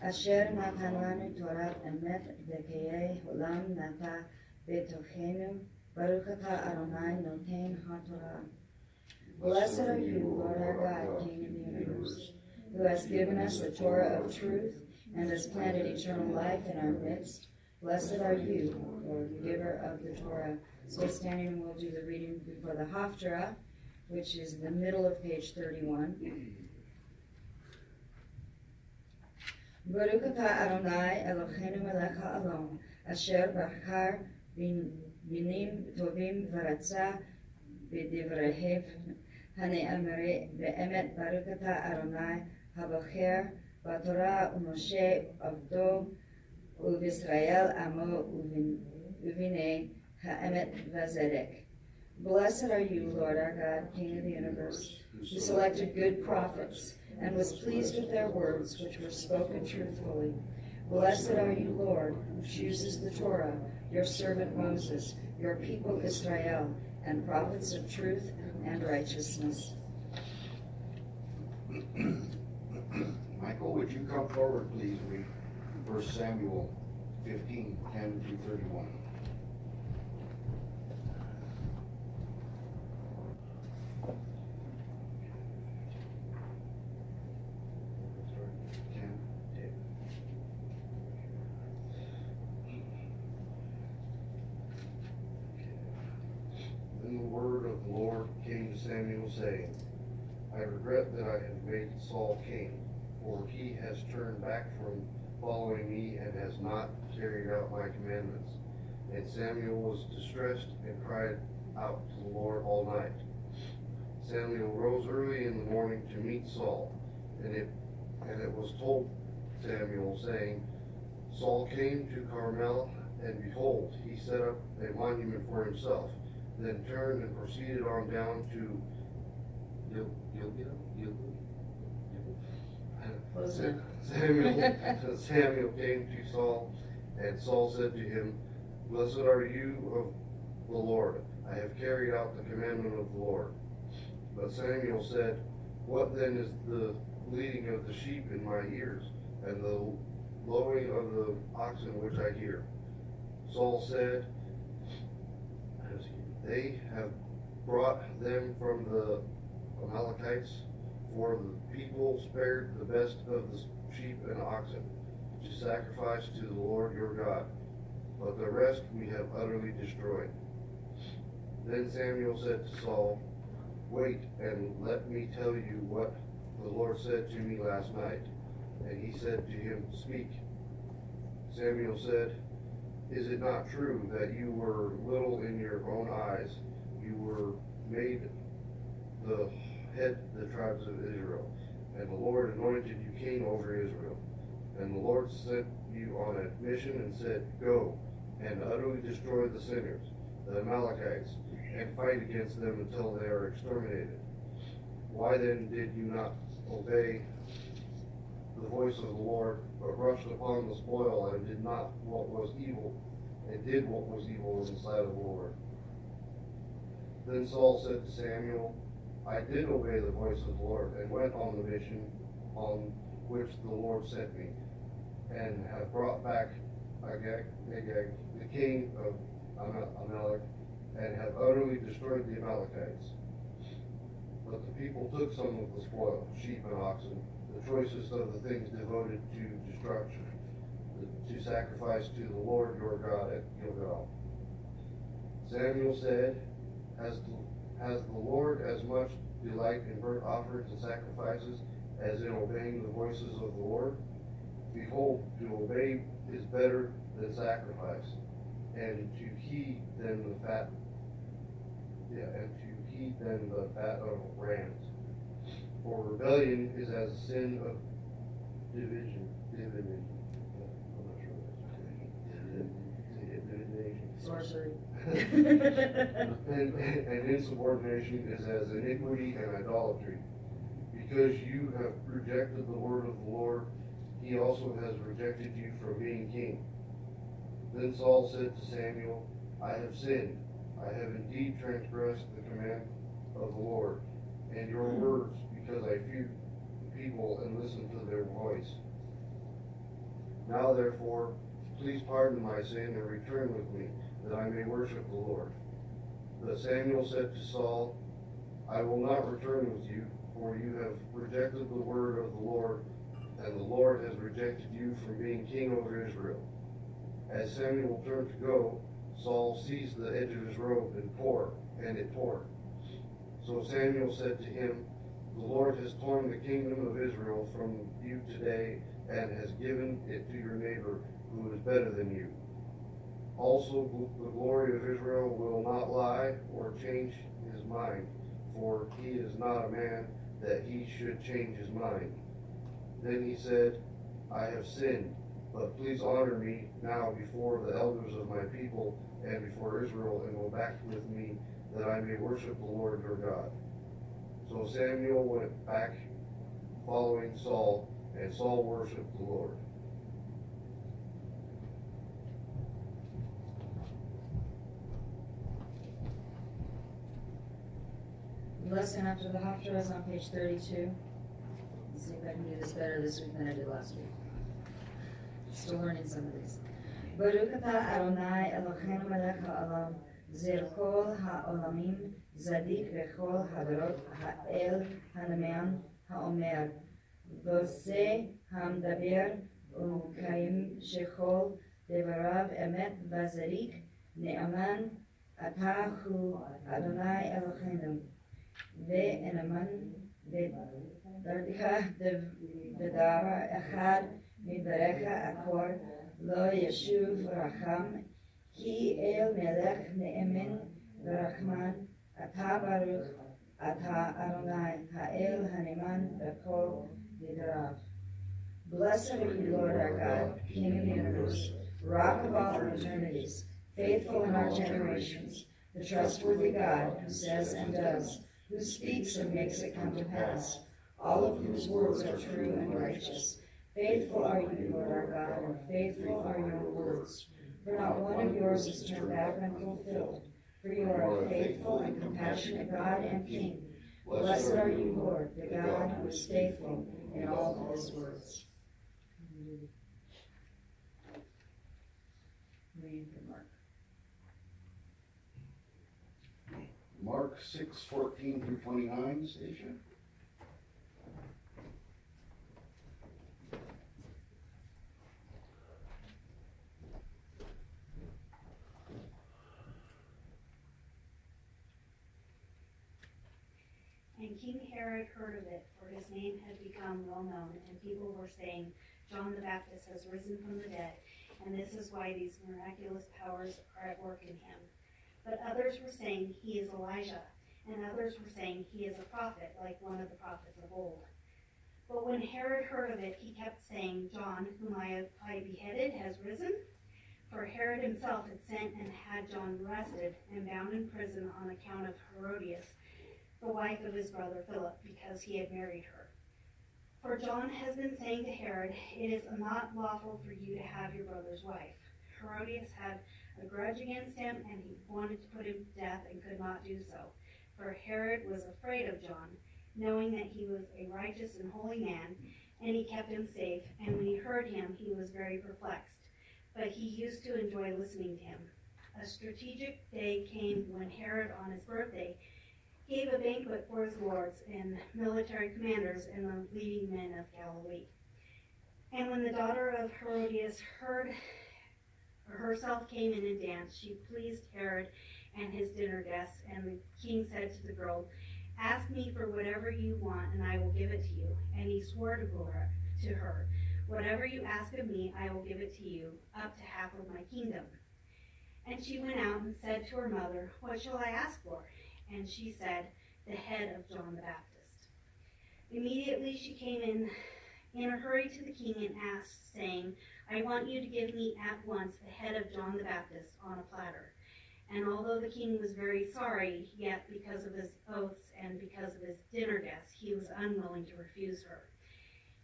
asher natan lanu Torat emet v'kiyei olam nata betochenu. Baruch atah Adonai noten haTorah. Blessed are you, Lord our God, King of the universe, who has given us the Torah of truth and has planted eternal life in our midst. Blessed are you, Lord, the giver of the Torah. Stay standing and we'll do the reading before the Hofstra, which is the middle of page 31. Baruch atah Adonai Eloheinu melech haolam, asher bachar binim tovim v'ratzah b'divreihi hane'amri be'emet. Baruch atah Adonai habocher b'Torah u'Moshe avdo u'Yisrael amo u'vinei ha'emet v'zedek. Blessed are you, Lord our God, King of the universe, who selected good prophets and was pleased with their words, which were spoken truthfully. Blessed are you, Lord, who chooses the Torah, your servant Moses, your people Israel, and prophets of truth and righteousness. Michael, would you come forward, please, read 1 Samuel 15, 10 through 31. Then the word of the Lord came to Samuel, saying, I regret that I have made Saul king, for he has turned back from following me and has not carried out my commandments. And Samuel was distressed and cried out to the Lord all night. Samuel rose early in the morning to meet Saul, and it was told Samuel, saying, Saul came to Carmel, and behold, he set up a monument for himself, then turned and proceeded on down to Samuel came to Saul, and Saul said to him, Blessed are you of the Lord. I have carried out the commandment of the Lord. But Samuel said, What then is the bleating of the sheep in my ears, and the lowing of the oxen which I hear? Saul said, They have brought them from the Amalekites, for the people spared the best of the sheep and oxen to sacrifice to the Lord your God, but the rest we have utterly destroyed. Then Samuel said to Saul, Wait, and let me tell you what the Lord said to me last night. And he said to him, Speak. Samuel said, Is it not true that you were little in your own eyes? You were made the head of the tribes of Israel, and the Lord anointed you king over Israel. And the Lord sent you on a mission and said, Go and utterly destroy the sinners, the Amalekites, and fight against them until they are exterminated. Why then did you not obey the voice of the Lord, but rushed upon the spoil and did not what was evil, and did what was evil in the sight of the Lord? Then Saul said to Samuel, I did obey the voice of the Lord, and went on the mission on which the Lord sent me. and have brought back Agag, the king of Amalek, and have utterly destroyed the Amalekites. But the people took some of the spoil, sheep and oxen, the choicest of the things devoted to destruction, to sacrifice to the Lord your God at Gilgal. Samuel said, Has the Lord as much delight in burnt offerings and sacrifices as in obeying the voices of the Lord? Behold, to obey is better than sacrifice, and to heed than the fat of rams. For rebellion is as a sin of division. I'm not sure what that's Sorcery. and insubordination is as iniquity and idolatry. Because you have rejected the word of the Lord, he also has rejected you from being king. Then Saul said to Samuel, I have sinned. I have indeed transgressed the command of the Lord and your words, because I feared the people and listened to their voice. Now therefore, please pardon my sin and return with me, that I may worship the Lord. But Samuel said to Saul, I will not return with you, for you have rejected the word of the Lord, and the Lord has rejected you from being king over Israel. As Samuel turned to go, Saul seized the edge of his robe and it tore. So Samuel said to him, the Lord has torn the kingdom of Israel from you today, and has given it to your neighbor, who is better than you. Also, the glory of Israel will not lie or change his mind, for he is not a man that he should change his mind. Then he said, I have sinned, but please honor me now before the elders of my people and before Israel, and go back with me, that I may worship the Lord your God. So Samuel went back following Saul, and Saul worshiped the Lord. The lesson after the Hofstra is on page 32. Let's see if I can do this better this week than I did last week. Still learning some of these. Baruch atah Adonai Eloheinu melech ha'olam, zer kol ha'olamim, zadik v'chol hadorot ha'el ha'neman ha'omer, v'oseh ha'mdaber u'mekayim shechol devarav emet v'zarik ne'aman atah hu Adonai Eloheinu, ve'enaman v'dardicha v'dara echad מברך עקור לא ישוב רחם כי אל מלך נאמן ורחמן אתה ברוך אתה אדוני האל הנאמן בכל גדריו. Blessed are you, Lord our God, King of the universe, Rock of all eternities, faithful in all generations, the trustworthy God who says and does, who speaks and makes it come to pass, all of whose words are true and righteous. Faithful are you, Lord our God, and faithful are your words. For not one of yours is turned back unfulfilled. For you are a faithful and compassionate God and King. Blessed are you, Lord, the God who is faithful in all his words. Reading from Mark. Mark 6:14 through 29, Stacia. And King Herod heard of it, for his name had become well known, and people were saying, John the Baptist has risen from the dead, and this is why these miraculous powers are at work in him. But others were saying, he is Elijah, and others were saying, he is a prophet, like one of the prophets of old. But when Herod heard of it, he kept saying, John, whom I beheaded, has risen. For Herod himself had sent and had John arrested and bound in prison on account of Herodias, the wife of his brother Philip, because he had married her. For John has been saying to Herod, it is not lawful for you to have your brother's wife. Herodias had a grudge against him, and he wanted to put him to death and could not do so. For Herod was afraid of John, knowing that he was a righteous and holy man, and he kept him safe, and when he heard him, he was very perplexed. But he used to enjoy listening to him. A strategic day came when Herod, on his birthday, gave a banquet for his lords and military commanders and the leading men of Galilee. And when the daughter of Herodias herself came in and danced, she pleased Herod and his dinner guests, and the king said to the girl, "Ask me for whatever you want, and I will give it to you." And he swore to her, "Whatever you ask of me, I will give it to you, up to half of my kingdom." And she went out and said to her mother, "What shall I ask for?" And she said, "The head of John the Baptist." Immediately she came in a hurry to the king and asked, saying, "I want you to give me at once the head of John the Baptist on a platter." And although the king was very sorry, yet because of his oaths and because of his dinner guests, he was unwilling to refuse her.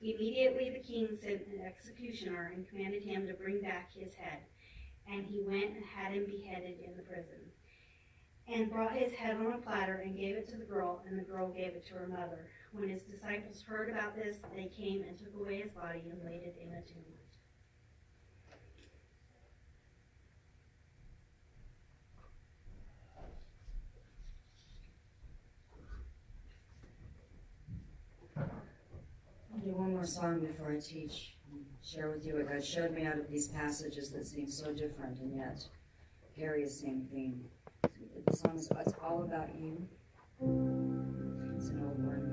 Immediately the king sent an executioner and commanded him to bring back his head. And he went and had him beheaded in the prison, and brought his head on a platter and gave it to the girl, and the girl gave it to her mother. When his disciples heard about this, they came and took away his body and laid it in a tomb. I'll do one more song before I teach and share with you what God showed me out of these passages that seem so different and yet carry the same theme. The song is "It's All About You." It's an old one.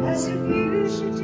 As if you should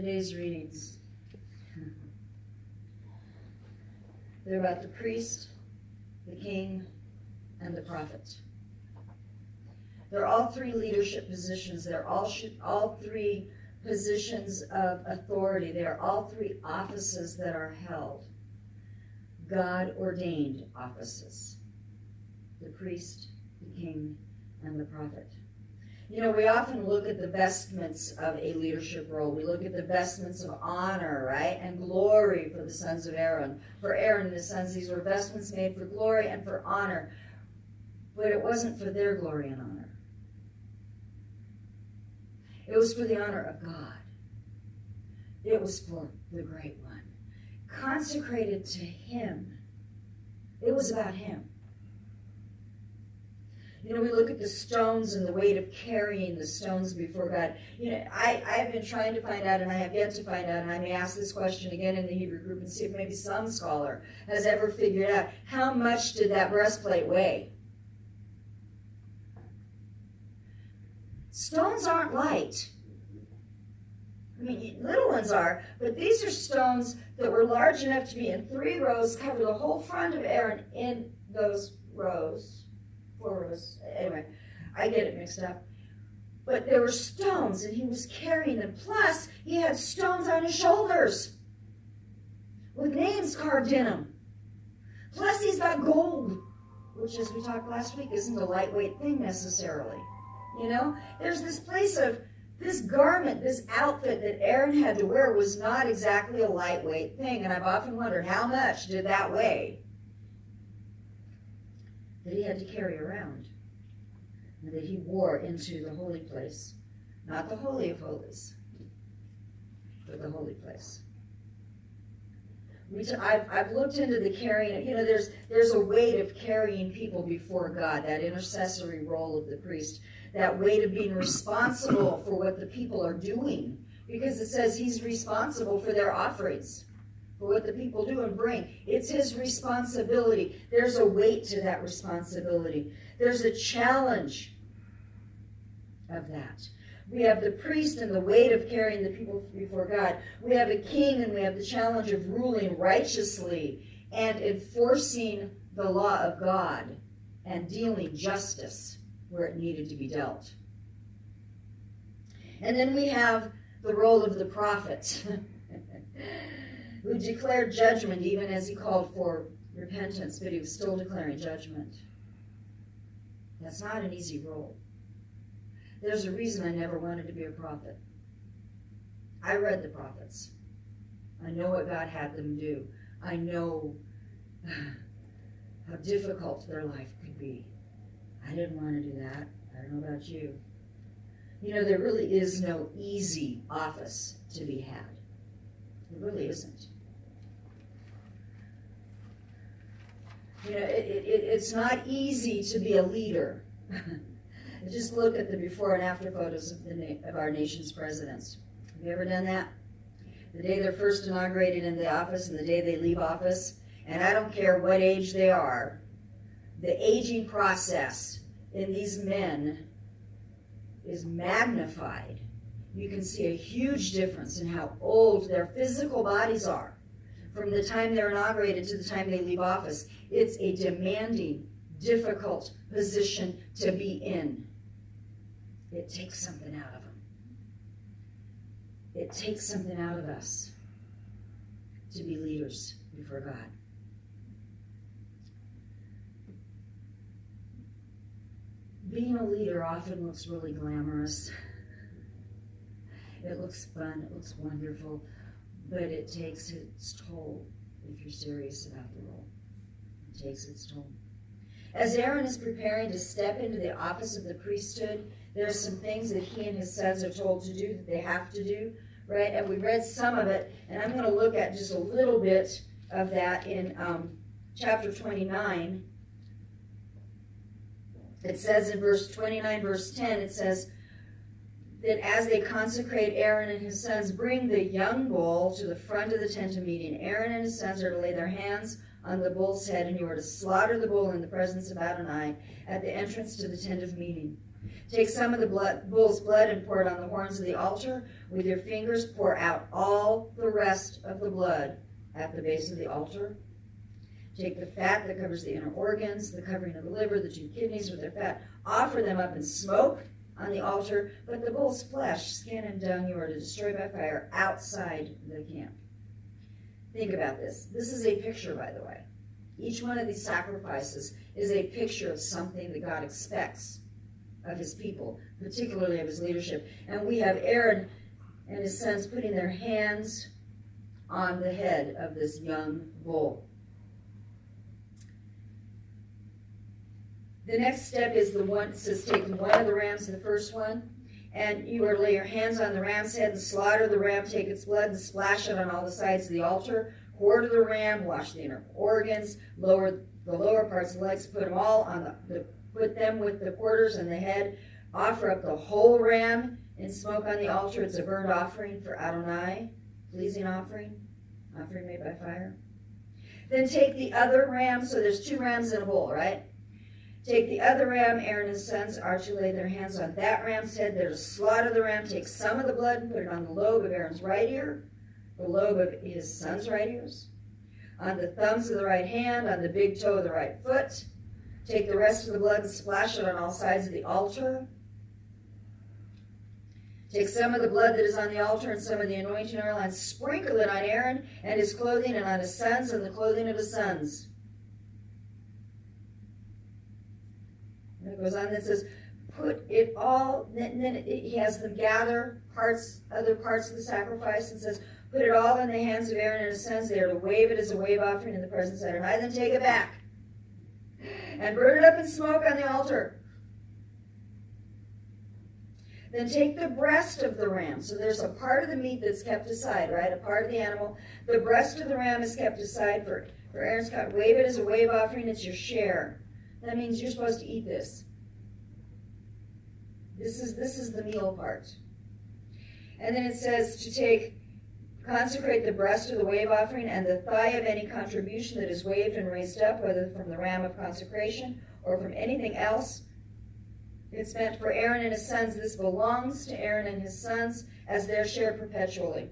Today's readings. They're about the priest, the king, and the prophet. They're all three leadership positions. They're all three positions of authority. They're all three offices that are held. God-ordained offices. The priest, the king, and the prophet. You know, we often look at the vestments of a leadership role. We look at the vestments of honor, right? And glory for the sons of Aaron. For Aaron and his sons, these were vestments made for glory and for honor. But it wasn't for their glory and honor. It was for the honor of God. It was for the Great One. Consecrated to Him. It was about Him. You know, we look at the stones and the weight of carrying the stones before God. You know, I've been trying to find out, and I have yet to find out, and I may ask this question again in the Hebrew group and see if maybe some scholar has ever figured out how much did that breastplate weigh? Stones aren't light. I mean, little ones are, but these are stones that were large enough to be in 3 rows, cover the whole front of Aaron in those rows. 4 rows. Anyway, I get it mixed up. But there were stones, and he was carrying them. Plus, he had stones on his shoulders with names carved in them. Plus, he's got gold, which, as we talked last week, isn't a lightweight thing necessarily. You know, there's this place of this garment, this outfit that Aaron had to wear was not exactly a lightweight thing, and I've often wondered how much did that weigh that he had to carry around and that he wore into the holy place. Not the Holy of Holies, but the holy place. I've looked into the carrying, you know, there's a weight of carrying people before God, that intercessory role of the priest, that weight of being responsible for what the people are doing, because it says he's responsible for their offerings, for what the people do and bring. It's his responsibility. There's a weight to that responsibility. There's a challenge of that. We have the priest and the weight of carrying the people before God. We have a king, and we have the challenge of ruling righteously and enforcing the law of God and dealing justice where it needed to be dealt. And then we have the role of the prophet who declared judgment even as he called for repentance, but he was still declaring judgment. That's not an easy role. There's a reason I never wanted to be a prophet. I read the prophets. I know what God had them do. I know how difficult their life could be. I didn't want to do that. I don't know about you. You know, there really is no easy office to be had. There really isn't. You know, it's not easy to be a leader. Just look at the before and after photos of our nation's presidents. Have you ever done that? The day they're first inaugurated in the office and the day they leave office, and I don't care what age they are, the aging process in these men is magnified. You can see a huge difference in how old their physical bodies are from the time they're inaugurated to the time they leave office. It's a demanding, difficult position to be in. It takes something out of them. It takes something out of us to be leaders before God. Being a leader often looks really glamorous. It looks fun, it looks wonderful, but it takes its toll if you're serious about the role. It takes its toll. As Aaron is preparing to step into the office of the priesthood, there are some things that he and his sons are told to do that they have to do, right? And we read some of it, and I'm going to look at just a little bit of that in chapter 29. It says in verse 29, verse 10, it says that as they consecrate Aaron and his sons, bring the young bull to the front of the tent of meeting. Aaron and his sons are to lay their hands on the bull's head, and you are to slaughter the bull in the presence of Adonai at the entrance to the tent of meeting. Take some of the bull's blood and pour it on the horns of the altar. With your fingers, pour out all the rest of the blood at the base of the altar. Take the fat that covers the inner organs, the covering of the liver, the 2 kidneys with their fat. Offer them up in smoke on the altar, but the bull's flesh, skin, and dung you are to destroy by fire outside the camp. Think about this. This is a picture, by the way. Each one of these sacrifices is a picture of something that God expects of his people, particularly of his leadership. And we have Aaron and his sons putting their hands on the head of this young bull. The next step is the one, it says take one of the rams, the first one, and you are to lay your hands on the ram's head and slaughter the ram, take its blood and splash it on all the sides of the altar. Quarter the ram, wash the inner organs, lower the lower parts of the legs, put them all on put them with the quarters and the head. Offer up the whole ram in smoke on the altar. It's a burnt offering for Adonai, pleasing offering made by fire. Then take the other ram, so there's 2 rams in a bowl, right? Take the other ram, Aaron and his sons are to lay their hands on that ram's head. They're to slaughter the ram, take some of the blood and put it on the lobe of Aaron's right ear, the lobe of his son's right ears, on the thumbs of the right hand, on the big toe of the right foot. Take the rest of the blood and splash it on all sides of the altar. Take some of the blood that is on the altar and some of the anointing oil and sprinkle it on Aaron and his clothing and on his sons and the clothing of his sons. And it goes on that says, put it all, and then he has them gather other parts of the sacrifice and says, put it all in the hands of Aaron and his sons. They are to wave it as a wave offering in the presence of Adonai. Then take it back and burn it up in smoke on the altar. Then take the breast of the ram. So there's a part of the meat that's kept aside, right? A part of the animal. The breast of the ram is kept aside for Aaron's cut. Wave it as a wave offering. It's your share. That means you're supposed to eat this. This is the meal part. And then it says to consecrate the breast of the wave offering and the thigh of any contribution that is waved and raised up, whether from the ram of consecration or from anything else. It's meant for Aaron and his sons. This belongs to Aaron and his sons as their share perpetually.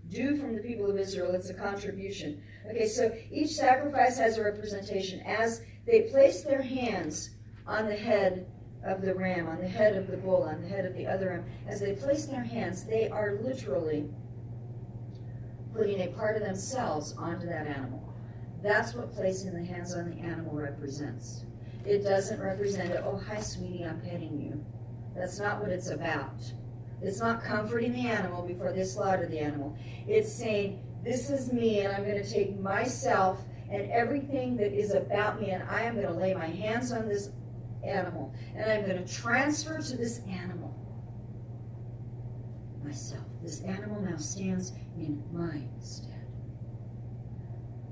Due from the people of Israel, it's a contribution. Okay, so each sacrifice has a representation. As they place their hands on the head of the ram, on the head of the bull, on the head of the other ram, as they place their hands, they are literally putting a part of themselves onto that animal. That's what placing the hands on the animal represents. It doesn't represent it, oh, hi, sweetie, I'm petting you. That's not what it's about. It's not comforting the animal before they slaughter the animal. It's saying, this is me, and I'm going to take myself and everything that is about me, and I am going to lay my hands on this animal, and I'm going to transfer to this animal myself. This animal now stands in my stead.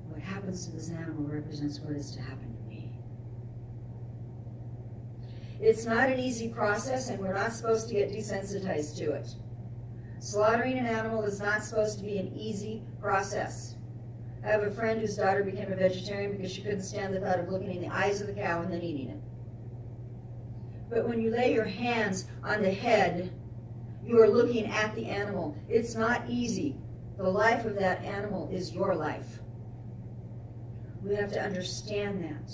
What happens to this animal represents what is to happen to me. It's not an easy process, and we're not supposed to get desensitized to it. Slaughtering an animal is not supposed to be an easy process. I have a friend whose daughter became a vegetarian because she couldn't stand the thought of looking in the eyes of the cow and then eating it. But when you lay your hands on the head, you are looking at the animal. It's not easy. The life of that animal is your life. We have to understand that.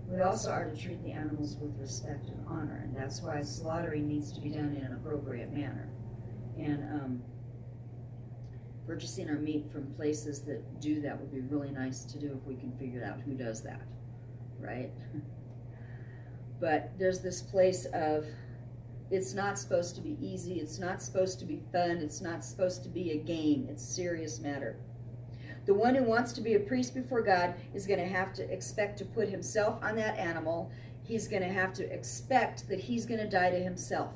We also are to treat the animals with respect and honor, and that's why slaughtering needs to be done in an appropriate manner. And purchasing our meat from places that do that would be really nice to do if we can figure out who does that, right? But there's this place of, it's not supposed to be easy, it's not supposed to be fun, it's not supposed to be a game, it's a serious matter. The one who wants to be a priest before God is going to have to expect to put himself on that animal. He's going to have to expect that he's going to die to himself.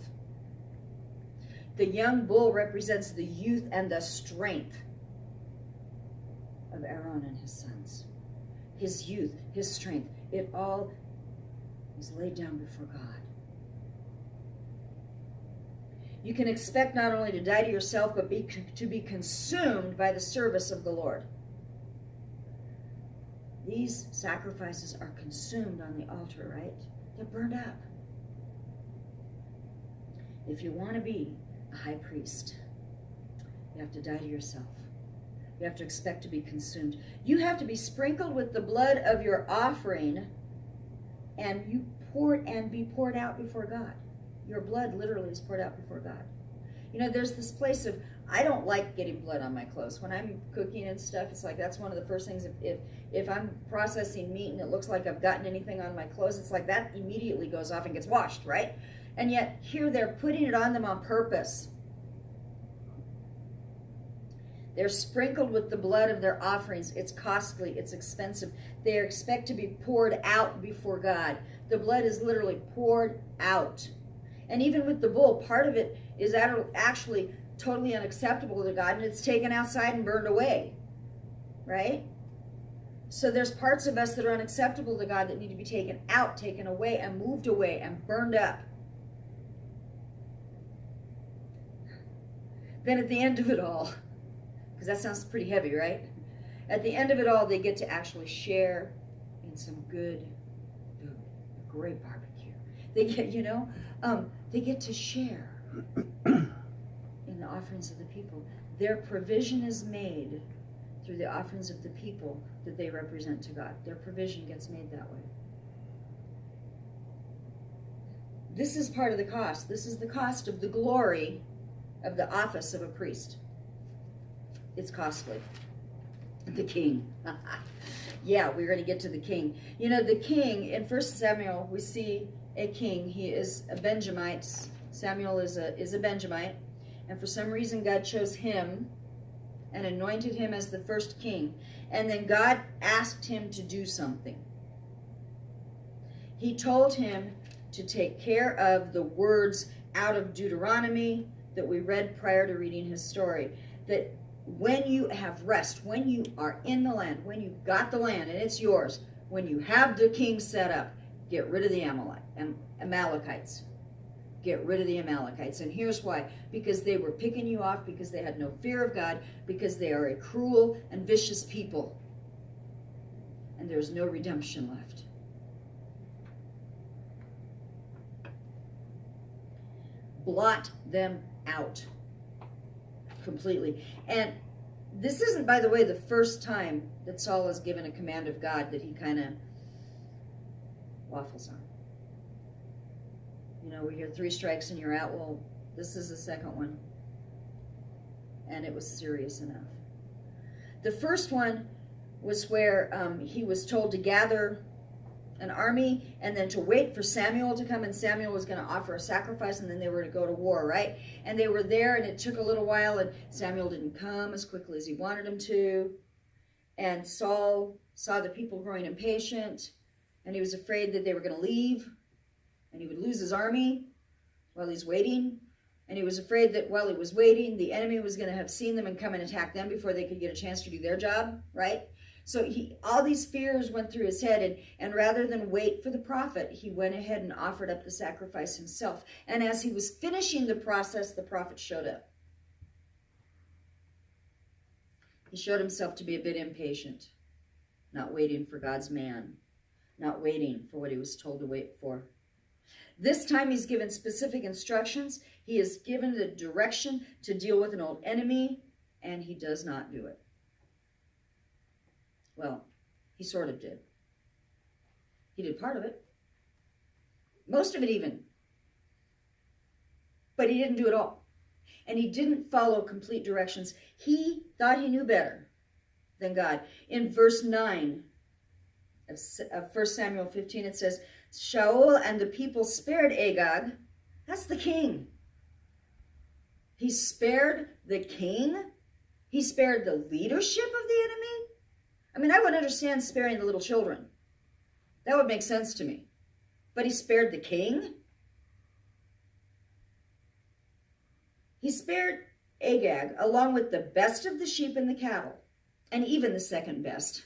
The young bull represents the youth and the strength of Aaron and his sons. His youth, his strength, it all is laid down before God. You can expect not only to die to yourself, but to be consumed by the service of the Lord. These sacrifices are consumed on the altar, right? They're burned up. If you want to be a high priest, you have to die to yourself. You have to expect to be consumed. You have to be sprinkled with the blood of your offering, and be poured out before God. Your blood literally is poured out before God. You know, there's this place of, I don't like getting blood on my clothes. When I'm cooking and stuff, it's like that's one of the first things. If I'm processing meat and it looks like I've gotten anything on my clothes, it's like that immediately goes off and gets washed, right? And yet here they're putting it on them on purpose. They're sprinkled with the blood of their offerings. It's costly. It's expensive. They expect to be poured out before God. The blood is literally poured out. And even with the bull, part of it is actually totally unacceptable to God, and it's taken outside and burned away, right? So there's parts of us that are unacceptable to God that need to be taken out, taken away, and moved away, and burned up. Then at the end of it all, because that sounds pretty heavy, right? At the end of it all, they get to actually share in some good food, a great barbecue. They get, they get to share in the offerings of the people. Their provision is made through the offerings of the people that they represent to God. Their provision gets made that way. This is part of the cost. This is the cost of the glory of the office of a priest. It's costly. The king. Yeah, we're going to get to the king. You know, the king, in 1 Samuel, we see a king. He is a Benjamite. Samuel is a Benjamite. And for some reason, God chose him and anointed him as the first king. And then God asked him to do something. He told him to take care of the words out of Deuteronomy that we read prior to reading his story. That when you have rest, when you are in the land, when you've got the land and it's yours, when you have the king set up, get rid of the Amalekites. Get rid of the Amalekites. And here's why. Because they were picking you off, because they had no fear of God, because they are a cruel and vicious people. And there's no redemption left. Blot them out completely. And this isn't, by the way, the first time that Saul is given a command of God that he kind of waffles on. You know, we hear 3 strikes and you're out. Well, this is the second one. And it was serious enough. The first one was where he was told to gather an army and then to wait for Samuel to come, and Samuel was going to offer a sacrifice, and then they were to go to war, right? And they were there, and it took a little while, and Samuel didn't come as quickly as he wanted him to. And Saul saw the people growing impatient, and he was afraid that they were going to leave, and he would lose his army while he's waiting. And he was afraid that while he was waiting, the enemy was going to have seen them and come and attack them before they could get a chance to do their job, right? So all these fears went through his head, and rather than wait for the prophet, he went ahead and offered up the sacrifice himself. And as he was finishing the process, the prophet showed up. He showed himself to be a bit impatient, not waiting for God's man, not waiting for what he was told to wait for. This time he's given specific instructions. He is given the direction to deal with an old enemy, and he does not do it. Well, he sort of did. He did part of it. Most of it even. But he didn't do it all. And he didn't follow complete directions. He thought he knew better than God. In verse 9 of 1 Samuel 15, it says, Shaul and the people spared Agag. That's the king. He spared the king. He spared the leadership of the enemy. I mean, I would understand sparing the little children. That would make sense to me. But he spared the king? He spared Agag along with the best of the sheep and the cattle, and even the second best,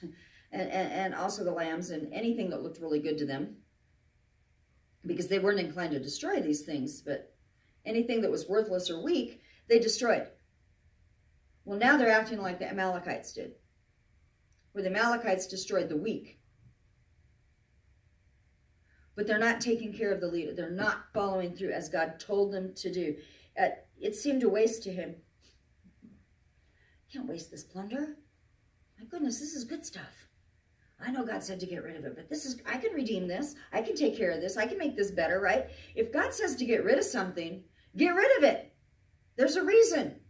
and also the lambs and anything that looked really good to them, because they weren't inclined to destroy these things, but anything that was worthless or weak, they destroyed. Well, now they're acting like the Amalekites did, where the Amalekites destroyed the weak. but they're not taking care of the leader. They're not following through as God told them to do. It seemed a waste to him. Can't waste this plunder. My goodness, this is good stuff. I know God said to get rid of it, but I can redeem this. I can take care of this. I can make this better, right? If God says to get rid of something, get rid of it. There's a reason.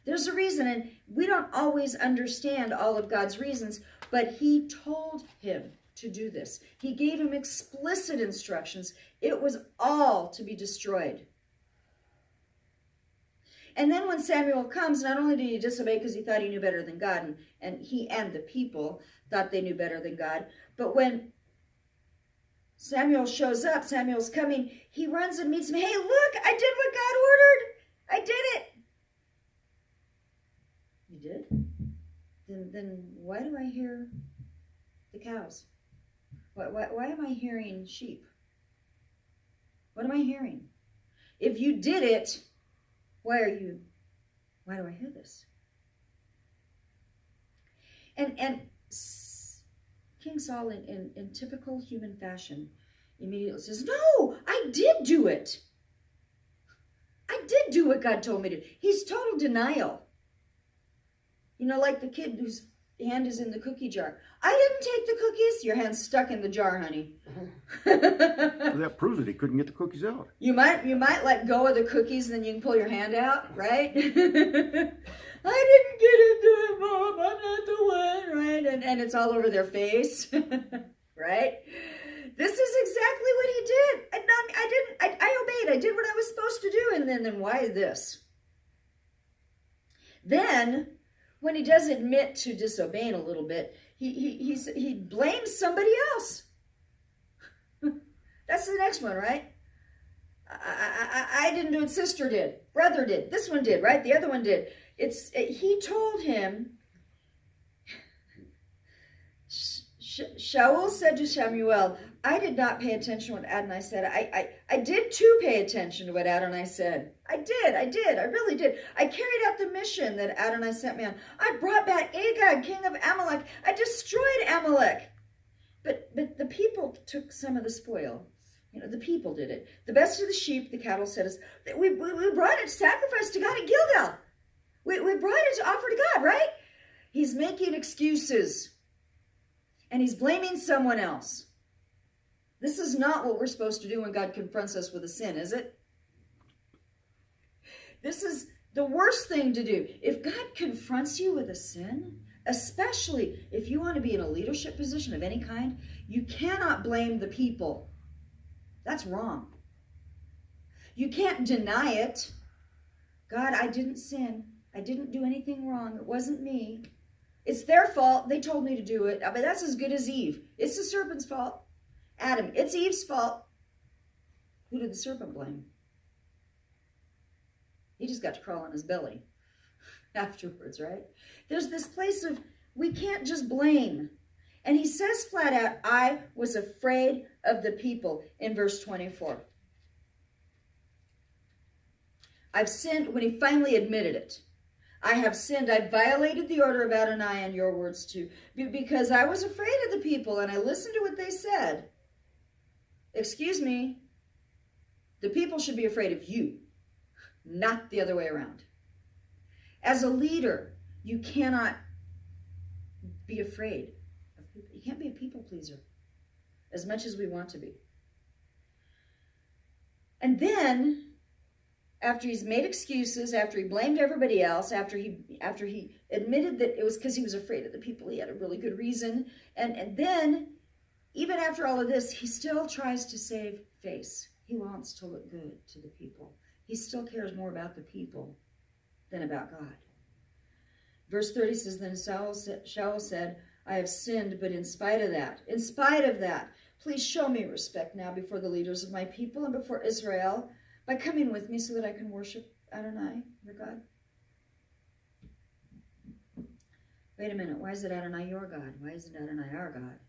There's a reason, and we don't always understand all of God's reasons, but he told him to do this. He gave him explicit instructions. It was all to be destroyed. And then when Samuel comes, not only did he disobey because he thought he knew better than God, and he and the people thought they knew better than God, but when Samuel shows up, Samuel's coming, he runs and meets him. Hey, look, I did what God ordered. I did it. You did? Then why do I hear the cows? Why am I hearing sheep? What am I hearing? If you did it, why do I hear this? And King Saul, in typical human fashion, immediately says, no, I did do it. I did do what God told me to do. He's total denial. You know, like the kid whose hand is in the cookie jar. I didn't take the cookies. Your hand's stuck in the jar, honey. Well, that proves that he couldn't get the cookies out. You might let go of the cookies, and then you can pull your hand out, right? I didn't get into it, Mom. I'm not the one, right? And it's all over their face, right? This is exactly what he did. I obeyed. I did what I was supposed to do. And then why this? Then, when he does admit to disobeying a little bit, he blames somebody else. That's the next one, right? I didn't do it. Sister did. Brother did. This one did, right? The other one did. He told him. Shaul said to Samuel, I did not pay attention to what Adonai said. I did too pay attention to what Adonai said. I did. I really did. I carried out the mission that Adonai sent me on. I brought back Agag, king of Amalek. I destroyed Amalek. But the people took some of the spoil. You know, the people did it. The best of the sheep, the cattle said, we brought it to sacrifice to God at Gilgal. We brought it to offer to God, right? He's making excuses. And he's blaming someone else. This is not what we're supposed to do when God confronts us with a sin, is it? This is the worst thing to do. If God confronts you with a sin, especially if you want to be in a leadership position of any kind, you cannot blame the people. That's wrong. You can't deny it. God, I didn't sin. I didn't do anything wrong. It wasn't me. It's their fault. They told me to do it. But that's as good as Eve. It's the serpent's fault. Adam, it's Eve's fault. Who did the serpent blame? He just got to crawl on his belly afterwards, right? There's this place of, we can't just blame. And he says flat out, I was afraid of the people in verse 24. I've sinned, when he finally admitted it. I have sinned. I violated the order of Adonai and your words too, because I was afraid of the people and I listened to what they said. Excuse me, the people should be afraid of you, not the other way around. As a leader, you cannot be afraid of people. You can't be a people pleaser as much as we want to be. And then, after he's made excuses, after he blamed everybody else, after he admitted that it was because he was afraid of the people, he had a really good reason. And then, even after all of this, he still tries to save face. He wants to look good to the people. He still cares more about the people than about God. Verse 30 says, then Shaul said, I have sinned, but in spite of that, please show me respect now before the leaders of my people and before Israel, by coming with me so that I can worship Adonai, your God. Wait a minute, why is it Adonai your God? Why isn't Adonai our God?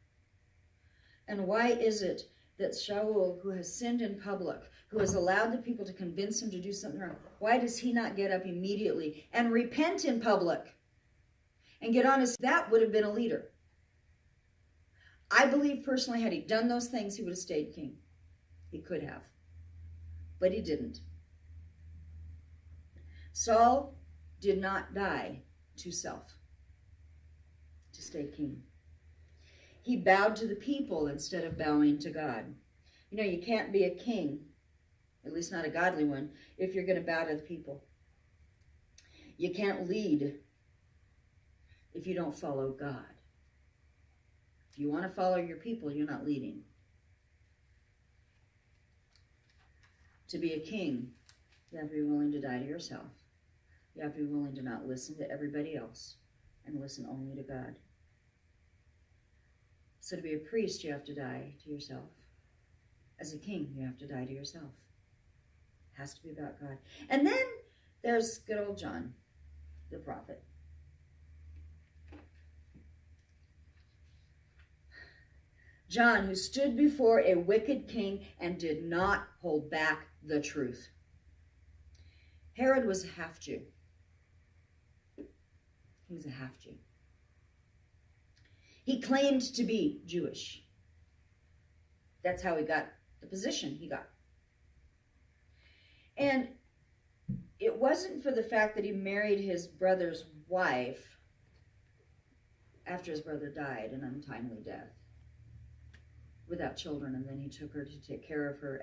And why is it that Shaul, who has sinned in public, who has allowed the people to convince him to do something wrong, why does he not get up immediately and repent in public? And get honest, that would have been a leader. I believe personally, had he done those things, he would have stayed king. He could have. But he didn't. Saul did not die to self to stay king. He bowed to the people instead of bowing to God. You know, you can't be a king, at least not a godly one, if you're going to bow to the people. You can't lead if you don't follow God. If you want to follow your people, you're not leading. To be a king, you have to be willing to die to yourself. You have to be willing to not listen to everybody else and listen only to God. So to be a priest, you have to die to yourself. As a king, you have to die to yourself. It has to be about God. And then there's good old John, the prophet. John, who stood before a wicked king and did not hold back the truth. Herod was a half-Jew. He was a half-Jew. He claimed to be Jewish. That's how he got the position he got. And it wasn't for the fact that he married his brother's wife after his brother died an untimely death without children, and then he took her to take care of her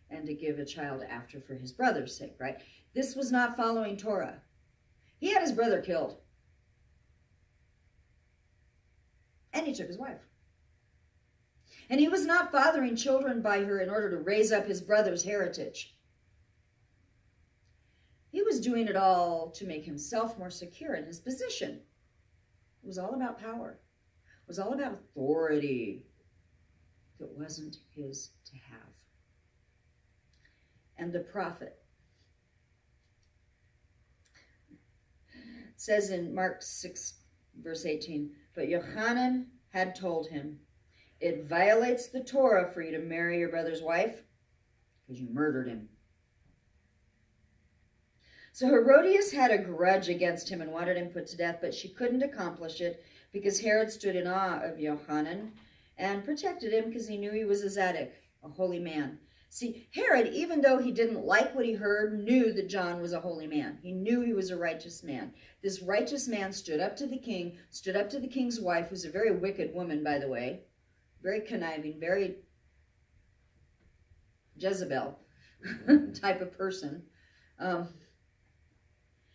and to give a child after for his brother's sake, right? This was not following Torah. He had his brother killed. And he took his wife. And he was not fathering children by her in order to raise up his brother's heritage. He was doing it all to make himself more secure in his position. It was all about power. It was all about authority that wasn't his to have. And the prophet says in Mark 6, verse 18, but Yochanan had told him, it violates the Torah for you to marry your brother's wife because you murdered him. So Herodias had a grudge against him and wanted him put to death, but she couldn't accomplish it because Herod stood in awe of Yochanan and protected him because he knew he was a Zadok, a holy man. See, Herod, even though he didn't like what he heard, knew that John was a holy man. He knew he was a righteous man. This righteous man stood up to the king, stood up to the king's wife, who's a very wicked woman, by the way, very conniving, very Jezebel type of person.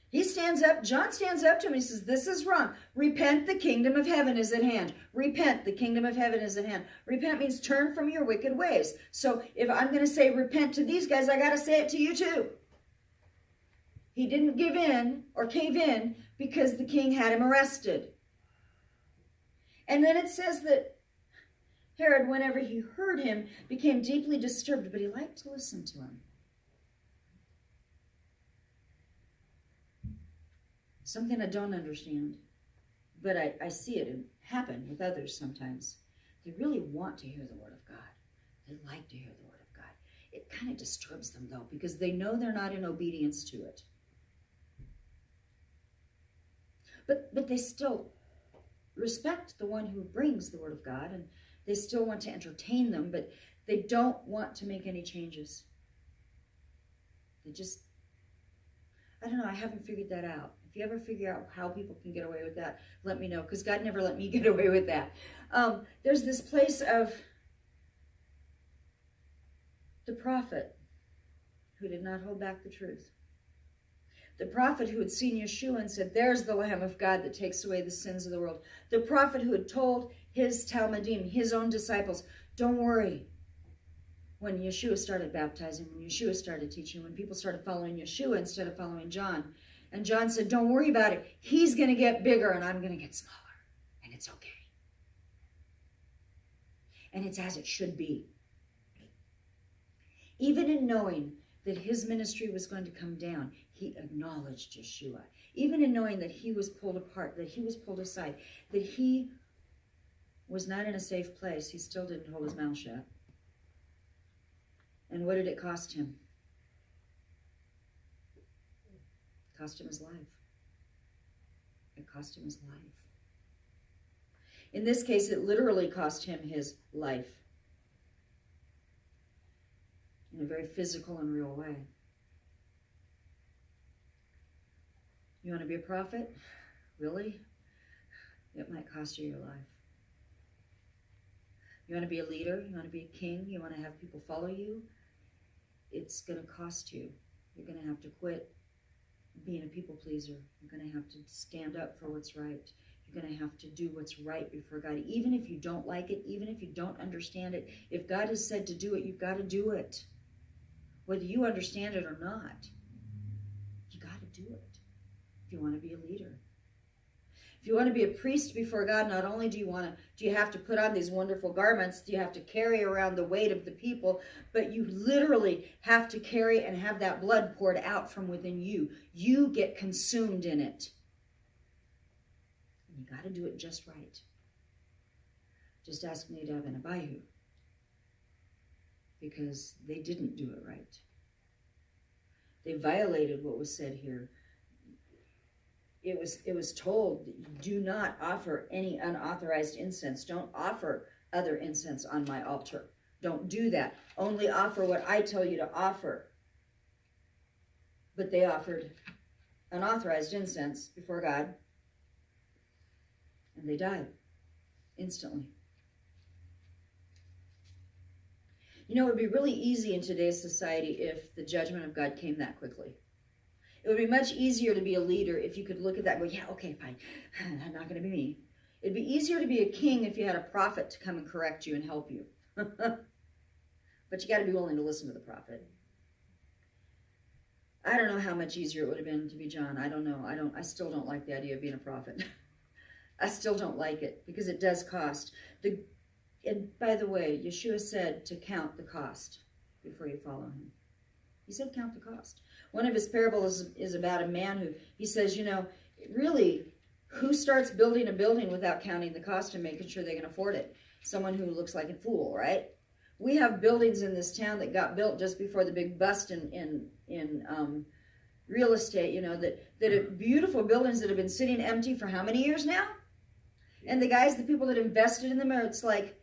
He stands up, John stands up to him, he says, this is wrong. Repent, the kingdom of heaven is at hand. Repent, the kingdom of heaven is at hand. Repent means turn from your wicked ways. So if I'm going to say repent to these guys, I got to say it to you too. He didn't give in or cave in because the king had him arrested. And then it says that Herod, whenever he heard him, became deeply disturbed, but he liked to listen to him. Something I don't understand, but I see it happen with others sometimes. They really want to hear the word of God. They like to hear the word of God. It kind of disturbs them, though, because they know they're not in obedience to it. But they still respect the one who brings the word of God, and they still want to entertain them, but they don't want to make any changes. They just, I don't know, I haven't figured that out. If you ever figure out how people can get away with that, let me know, because God never let me get away with that. There's this place of the prophet who did not hold back the truth. The prophet who had seen Yeshua and said, there's the Lamb of God that takes away the sins of the world. The prophet who had told his Talmudim, his own disciples, don't worry. When Yeshua started baptizing, when Yeshua started teaching, when people started following Yeshua instead of following John. And John said, don't worry about it. He's going to get bigger and I'm going to get smaller. And it's okay. And it's as it should be. Even in knowing that his ministry was going to come down, he acknowledged Yeshua. Even in knowing that he was pulled apart, that he was pulled aside, that he was not in a safe place, he still didn't hold his mouth shut. And what did it cost him? It cost him his life. It cost him his life. In this case, it literally cost him his life in a very physical and real way. You want to be a prophet? Really? It might cost you your life. You want to be a leader? You want to be a king? You want to have people follow you? It's going to cost you. You're going to have to quit being a people pleaser. You're going to have to stand up for what's right. You're going to have to do what's right before God. Even if you don't like it, even if you don't understand it, if God has said to do it, you've got to do it. Whether you understand it or not, you got to do it if you want to be a leader. If you want to be a priest before God, not only do you have to put on these wonderful garments, you have to carry around the weight of the people, but you literally have to carry and have that blood poured out from within you. You get consumed in it. You got to do it just right. Just ask Nadab and Abihu, because they didn't do it right. They violated what was said here. It was told, do not offer any unauthorized incense. Don't offer other incense on my altar. Don't do that. Only offer what I tell you to offer. But they offered unauthorized incense before God, and they died instantly. You know, it would be really easy in today's society if the judgment of God came that quickly. It would be much easier to be a leader if you could look at that and go, yeah, okay, fine. That's not going to be me. It'd be easier to be a king if you had a prophet to come and correct you and help you. But you got to be willing to listen to the prophet. I don't know how much easier it would have been to be John. I don't know. I still don't like the idea of being a prophet. I still don't like it because it does cost. And by the way, Yeshua said to count the cost before you follow him. He said count the cost. One of his parables is about a man who, he says, really, who starts building a building without counting the cost and making sure they can afford it? Someone who looks like a fool, right? We have buildings in this town that got built just before the big bust in real estate, that are beautiful buildings that have been sitting empty for how many years now? And the people that invested in them, it's like,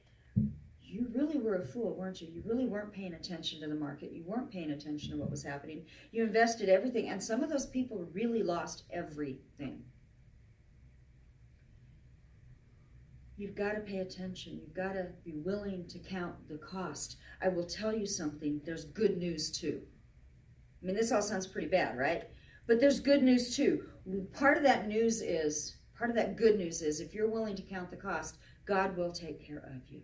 you really were a fool, weren't you? You really weren't paying attention to the market. You weren't paying attention to what was happening. You invested everything, and some of those people really lost everything. You've got to pay attention. You've got to be willing to count the cost. I will tell you something. There's good news, too. I mean, this all sounds pretty bad, right? But there's good news, too. Part of that good news is, if you're willing to count the cost, God will take care of you.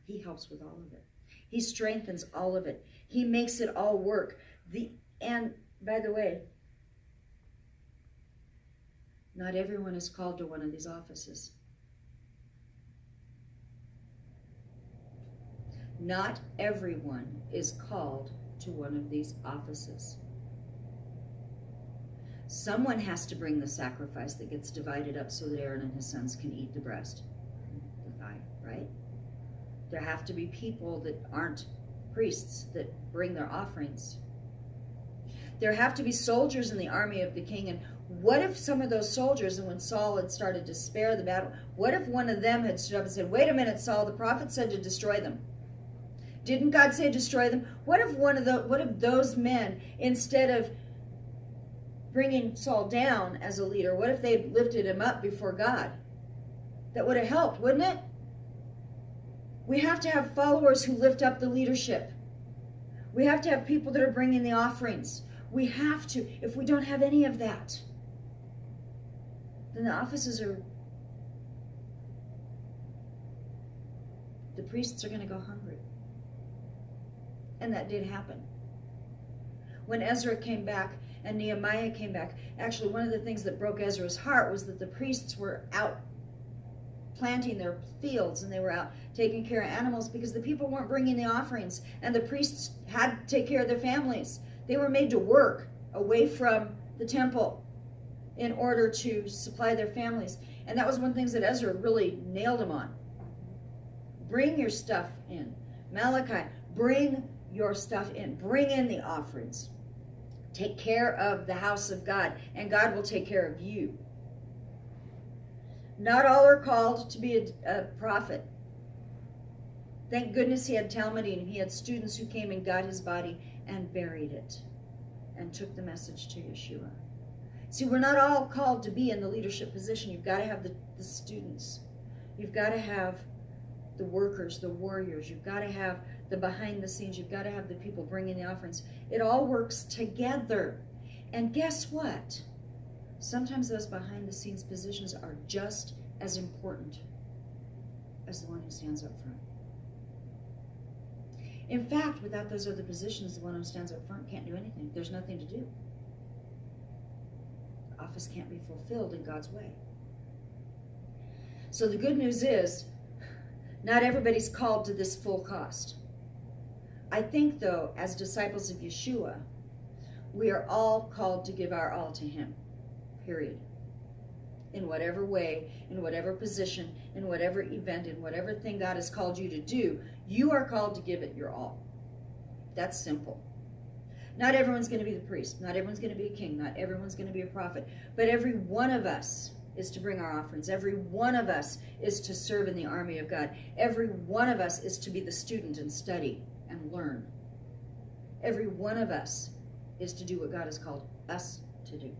He helps with all of it. He strengthens all of it. He makes it all work. And by the way, not everyone is called to one of these offices. Not everyone is called to one of these offices. Someone has to bring the sacrifice that gets divided up so that Aaron and his sons can eat the breast, the thigh, right? There have to be people that aren't priests that bring their offerings. There have to be soldiers in the army of the king. And what if some of those soldiers, and when Saul had started to spare the battle, what if one of them had stood up and said, wait a minute, Saul, the prophet said to destroy them. Didn't God say destroy them? What if those men, instead of bringing Saul down as a leader, what if they lifted him up before God? That would have helped, wouldn't it? We have to have followers who lift up the leadership. We have to have people that are bringing the offerings. We have to. If we don't have any of that, then the offices the priests are going to go hungry. And that did happen. When Ezra came back and Nehemiah came back, actually one of the things that broke Ezra's heart was that the priests were out planting their fields and they were out taking care of animals because the people weren't bringing the offerings, and the priests had to take care of their families. They were made to work away from the temple in order to supply their families. And that was one of the things that Ezra really nailed him on. Bring your stuff in. Malachi, bring your stuff in. Bring in the offerings. Take care of the house of God, and God will take care of you. Not all are called to be a prophet. Thank goodness he had Talmudim. He had students who came and got his body and buried it and took the message to Yeshua. See, we're not all called to be in the leadership position. You've got to have the students. You've got to have the workers, the warriors. You've got to have the behind the scenes. You've got to have the people bringing the offerings. It all works together. And guess what? Sometimes those behind the scenes positions are just as important as the one who stands up front. In fact, without those other positions, the one who stands up front can't do anything. There's nothing to do. The office can't be fulfilled in God's way. So the good news is, not everybody's called to this full cost. I think, though, as disciples of Yeshua, we are all called to give our all to him. Period. In whatever way, in whatever position, in whatever event, in whatever thing God has called you to do, you are called to give it your all. That's simple. Not everyone's going to be the priest. Not everyone's going to be a king. Not everyone's going to be a prophet. But every one of us is to bring our offerings. Every one of us is to serve in the army of God. Every one of us is to be the student and study and learn. Every one of us is to do what God has called us to do.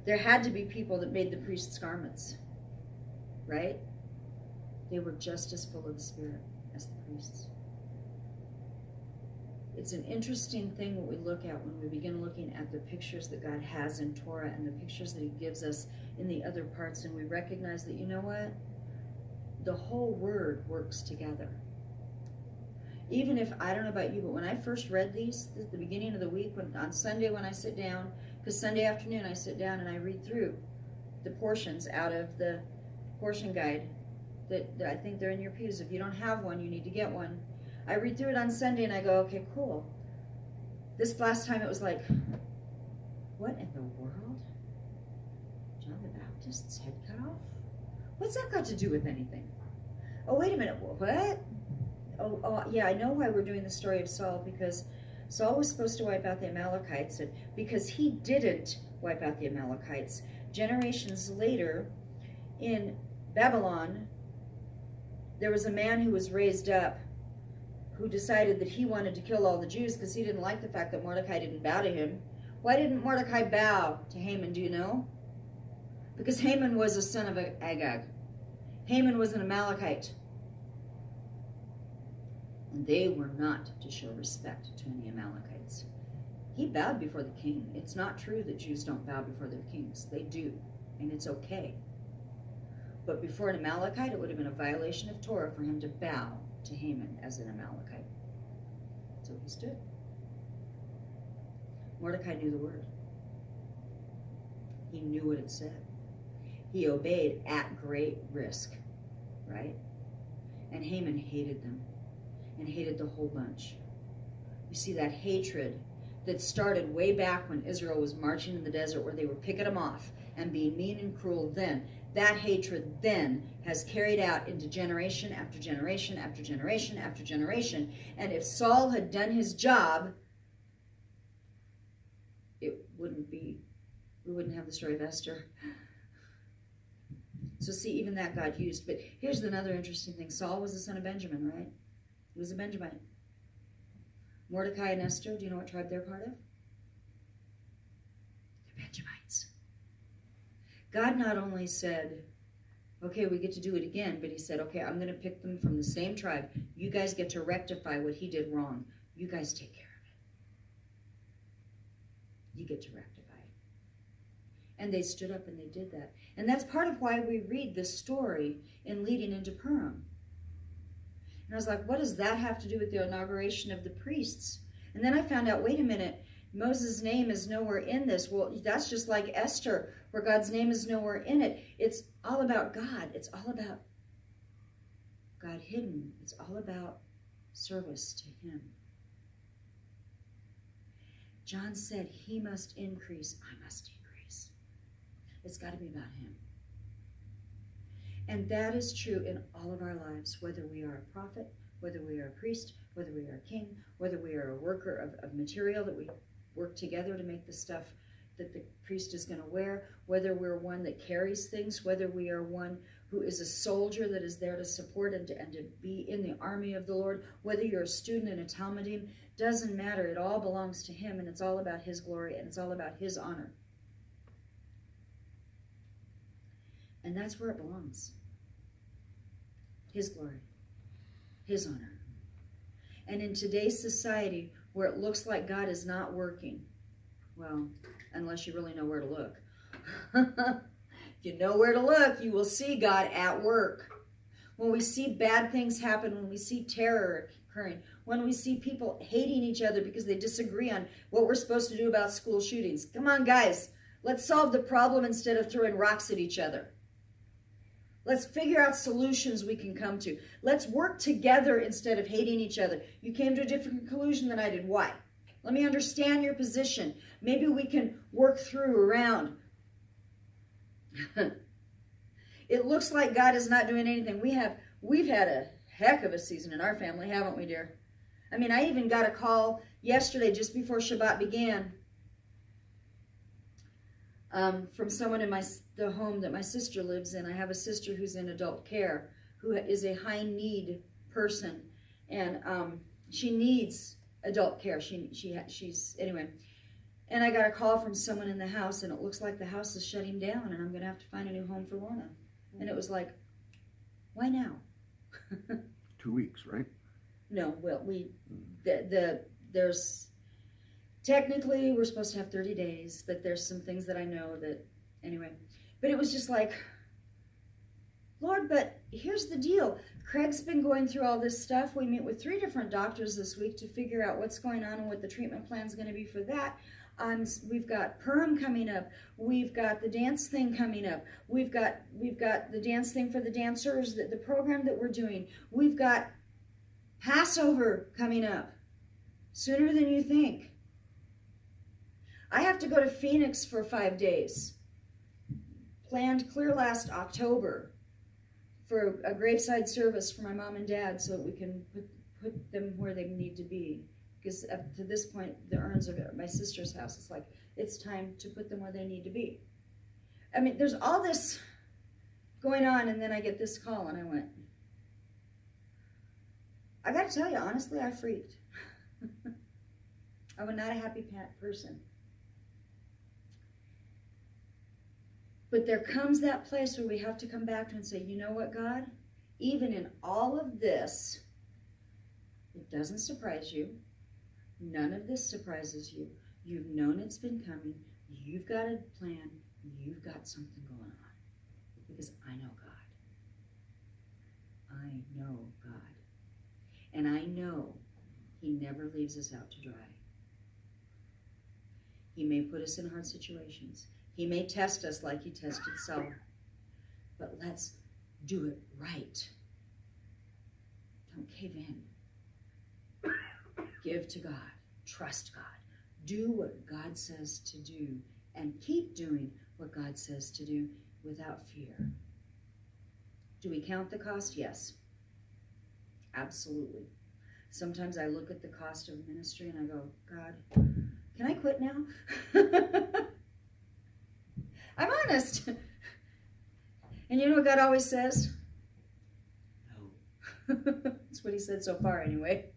There had to be people that made the priest's garments, right? They were just as full of the Spirit as the priests. It's an interesting thing what we look at when we begin looking at the pictures that God has in Torah and the pictures that he gives us in the other parts, and we recognize that, you know what? The whole word works together. Even if, I don't know about you, but when I first read these at the beginning of the week, on Sunday when I sit down, because Sunday afternoon I sit down and I read through the portions out of the portion guide that I think they're in your pews. If you don't have one, you need to get one. I read through it on Sunday and I go, okay, cool. This last time it was like, what in the world? John the Baptist's head cut off? What's that got to do with anything? Oh, wait a minute, what? Oh, yeah, I know why we're doing the story of Saul, because Saul was supposed to wipe out the Amalekites, and because he didn't wipe out the Amalekites, generations later in Babylon, there was a man who was raised up who decided that he wanted to kill all the Jews because he didn't like the fact that Mordecai didn't bow to him. Why didn't Mordecai bow to Haman, do you know? Because Haman was a son of Agag. Haman was an Amalekite. And they were not to show respect to any Amalekites. He bowed before the king. It's not true that Jews don't bow before their kings. They do, and it's okay. But before an Amalekite, it would have been a violation of Torah for him to bow to Haman as an Amalekite. So he stood. Mordecai knew the word. He knew what it said. He obeyed at great risk, right? And Haman hated them and hated the whole bunch. You see that hatred that started way back when Israel was marching in the desert where they were picking them off and being mean and cruel then. That hatred then has carried out into generation after generation after generation after generation. And if Saul had done his job, we wouldn't have the story of Esther. So see, even that God used. But here's another interesting thing. Saul was the son of Benjamin, right? He was a Benjamite. Mordecai and Esther, do you know what tribe they're part of? They're Benjamites. God not only said, okay, we get to do it again, but he said, okay, I'm going to pick them from the same tribe. You guys get to rectify what he did wrong. You guys take care of it. You get to rectify it. And they stood up and they did that. And that's part of why we read this story in leading into Purim. And I was like, what does that have to do with the inauguration of the priests? And then I found out, wait a minute, Moses' name is nowhere in this. Well, that's just like Esther, where God's name is nowhere in it. It's all about God. It's all about God hidden. It's all about service to him. John said, he must increase, I must decrease. It's got to be about him. And that is true in all of our lives, whether we are a prophet, whether we are a priest, whether we are a king, whether we are a worker of material that we work together to make the stuff that the priest is going to wear, whether we're one that carries things, whether we are one who is a soldier that is there to support and to be in the army of the Lord, whether you're a student in a Talmudim, doesn't matter. It all belongs to him, and it's all about his glory, and it's all about his honor. And that's where it belongs. His glory, his honor. And in today's society, where it looks like God is not working, well, unless you really know where to look. If you know where to look, you will see God at work. When we see bad things happen, when we see terror occurring, when we see people hating each other because they disagree on what we're supposed to do about school shootings. Come on, guys. Let's solve the problem instead of throwing rocks at each other. Let's figure out solutions we can come to. Let's work together instead of hating each other. You came to a different conclusion than I did. Why? Let me understand your position. Maybe we can work through around. It looks like God is not doing anything. We've had a heck of a season in our family, haven't we, dear? I mean, I even got a call yesterday just before Shabbat began from someone in the home that my sister lives in. I have a sister who's in adult care, who is a high need person, and she needs adult care. She's anyway. And I got a call from someone in the house, and it looks like the house is shutting down, and I'm going to have to find a new home for Lorna. And it was like, why now? 2 weeks, right? No, well, there's technically we're supposed to have 30 days, but there's some things that I know that anyway. But it was just like, Lord, but here's the deal. Craig's been going through all this stuff. We meet with 3 different doctors this week to figure out what's going on and what the treatment plan is going to be for that. We've got Purim coming up. We've got the dance thing coming up. We've got the dance thing for the dancers, the program that we're doing. We've got Passover coming up sooner than you think. I have to go to Phoenix for 5 days. Planned clear last October for a graveside service for my mom and dad so that we can put them where they need to be. Because up to this point, the urns are at my sister's house. It's like, it's time to put them where they need to be. I mean, there's all this going on, and then I get this call, and I went, I got to tell you, honestly, I freaked. I was not a happy person. But there comes that place where we have to come back to and say, you know what, God? Even in all of this, it doesn't surprise you. None of this surprises you. You've known it's been coming. You've got a plan. You've got something going on. Because I know God. I know God. And I know he never leaves us out to dry. He may put us in hard situations. He may test us like he tested Saul. But let's do it right. Don't cave in. Give to God. Trust God. Do what God says to do. And keep doing what God says to do without fear. Do we count the cost? Yes. Absolutely. Sometimes I look at the cost of ministry and I go, God, can I quit now? I'm honest. And you know what God always says? No. That's what he said so far anyway.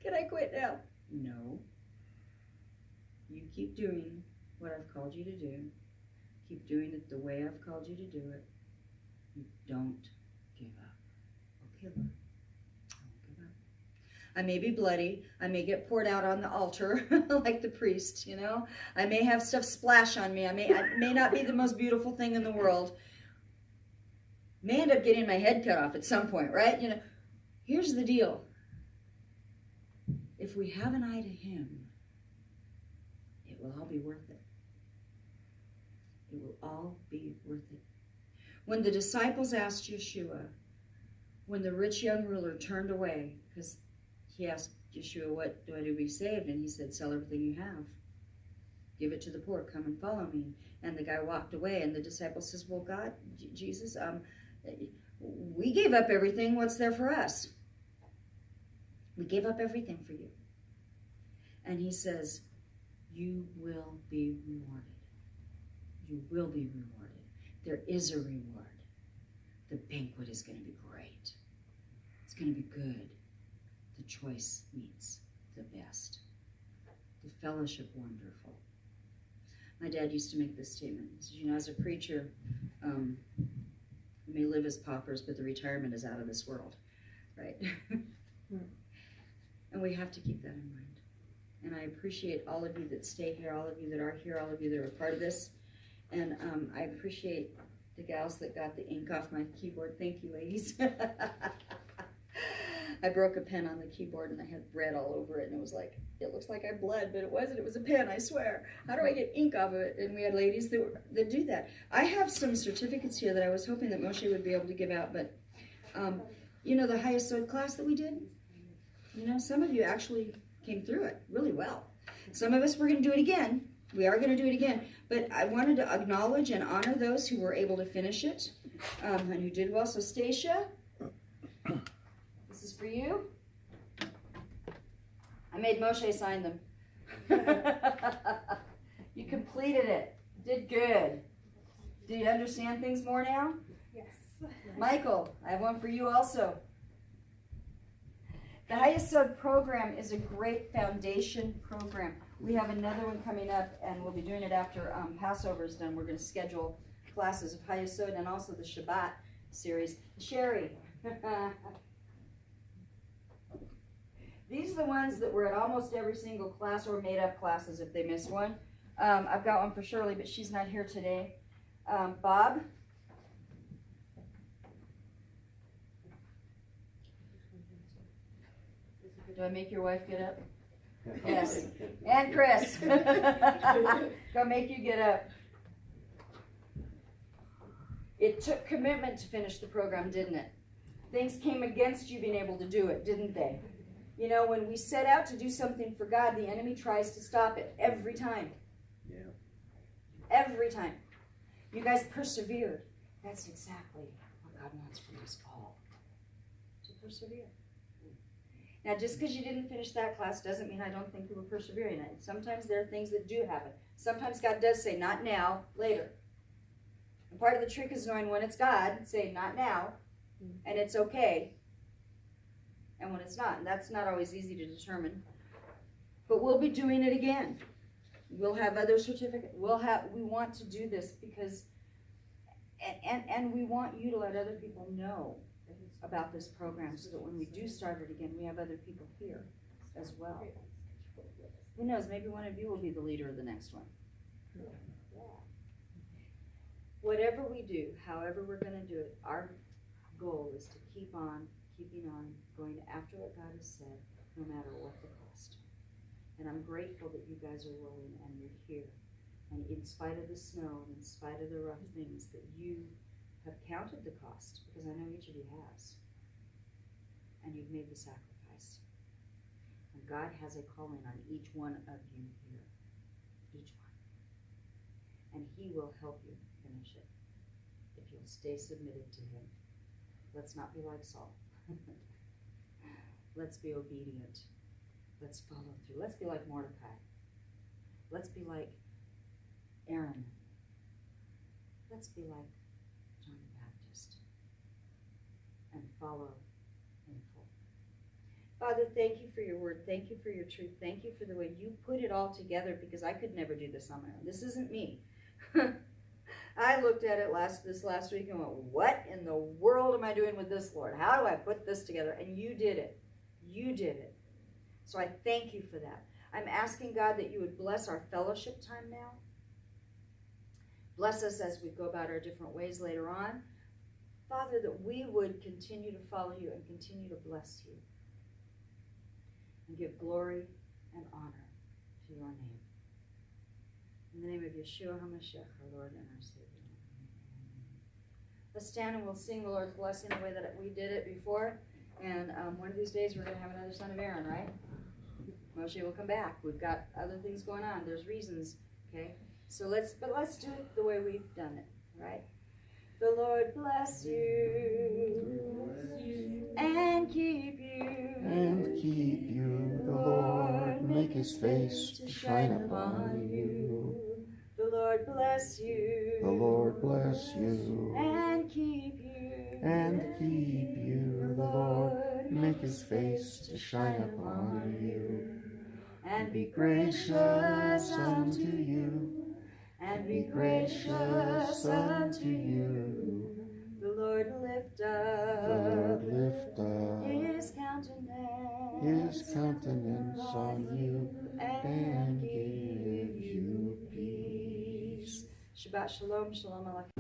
Can I quit now? No. You keep doing what I've called you to do. Keep doing it the way I've called you to do it. You don't give up. Okay, Lord. I won't give up. I may be bloody. I may get poured out on the altar like the priest, you know. I may have stuff splash on me. I may not be the most beautiful thing in the world. May end up getting my head cut off at some point, right? You know, here's the deal. If we have an eye to him, it will all be worth it. It will all be worth it. When the disciples asked Yeshua, when the rich young ruler turned away, because he asked Yeshua, what do I do to be saved? And he said, sell everything you have. Give it to the poor. Come and follow me. And the guy walked away, and the disciple says, well, God, Jesus, we gave up everything. What's there for us? We gave up everything for you. And he says, you will be rewarded. You will be rewarded. There is a reward. The banquet is going to be great. It's going to be good. The choice meets the best. The fellowship wonderful. My dad used to make this statement. He said, you know, as a preacher, we may live as paupers, but the retirement is out of this world, right? And we have to keep that in mind. And I appreciate all of you that stay here, all of you that are here, all of you that are a part of this. And I appreciate the gals that got the ink off my keyboard. Thank you, ladies. I broke a pen on the keyboard and I had red all over it, and it was like, it looks like I bled, but it wasn't. It was a pen, I swear. How do I get ink off of it? And we had ladies that do that. I have some certificates here that I was hoping that Moshe would be able to give out, but you know, the Hayasod class that we did? You know, some of you actually came through it really well. Some of us, we're going to do it again. We are going to do it again. But I wanted to acknowledge and honor those who were able to finish it and who did well. So, Stacia, this is for you. I made Moshe sign them. You completed it. Did good. Do you understand things more now? Yes. Michael, I have one for you also. The Hayasod program is a great foundation program. We have another one coming up, and we'll be doing it after Passover is done. We're going to schedule classes of Hayasod and also the Shabbat series. Sherry. These are the ones that were at almost every single class or made up classes if they missed one. I've got one for Shirley, but she's not here today. Bob. Do I make your wife get up? Yes. And Chris. Go make you get up. It took commitment to finish the program, didn't it? Things came against you being able to do it, didn't they? You know, when we set out to do something for God, the enemy tries to stop it every time. Yeah. Every time. You guys persevered. That's exactly what God wants from us all. To persevere. Now, just because you didn't finish that class doesn't mean I don't think you were persevering. Sometimes there are things that do happen. Sometimes God does say, not now, later. And part of the trick is knowing when it's God, say, not now, and it's okay, and when it's not. And that's not always easy to determine. But we'll be doing it again. We'll have other certificates. We want to do this because, and we want you to let other people know about this program so that when we do start it again, we have other people here as well. Who knows, maybe one of you will be the leader of the next one. Whatever we do, however we're going to do it, our goal is to keep on, keeping on, going after what God has said, no matter what the cost. And I'm grateful that you guys are willing and you're here. And in spite of the snow and in spite of the rough things, that you have counted the cost, because I know each of you has. And you've made the sacrifice. And God has a calling on each one of you here. Each one. And He will help you finish it if you'll stay submitted to Him. Let's not be like Saul. Let's be obedient. Let's follow through. Let's be like Mordecai. Let's be like Aaron. Let's be like John the Baptist. And follow in full. Father, thank you for your word. Thank you for your truth. Thank you for the way you put it all together, because I could never do this on my own. This isn't me. I looked at it this last week and went, what in the world am I doing with this, Lord? How do I put this together? And you did it. You did it. So I thank you for that. I'm asking, God, that you would bless our fellowship time now. Bless us as we go about our different ways later on. Father, that we would continue to follow you and continue to bless you and give glory and honor to your name. In the name of Yeshua HaMashiach, our Lord and our Savior. Let's stand and we'll sing the Lord's blessing the way that we did it before. And one of these days we're going to have another son of Aaron, right? Moshe will come back. We've got other things going on. There's reasons, okay? So let's do it the way we've done it, right? The Lord bless you and keep you. And keep you, the Lord make his face to shine upon you. The Lord bless you. The Lord bless you. And keep you. And keep you. The Lord make his face to shine upon you. And be gracious unto you. And be gracious unto you. The Lord lift up. The Lord lift up His countenance on you and give you peace. Shabbat shalom, shalom aleichem.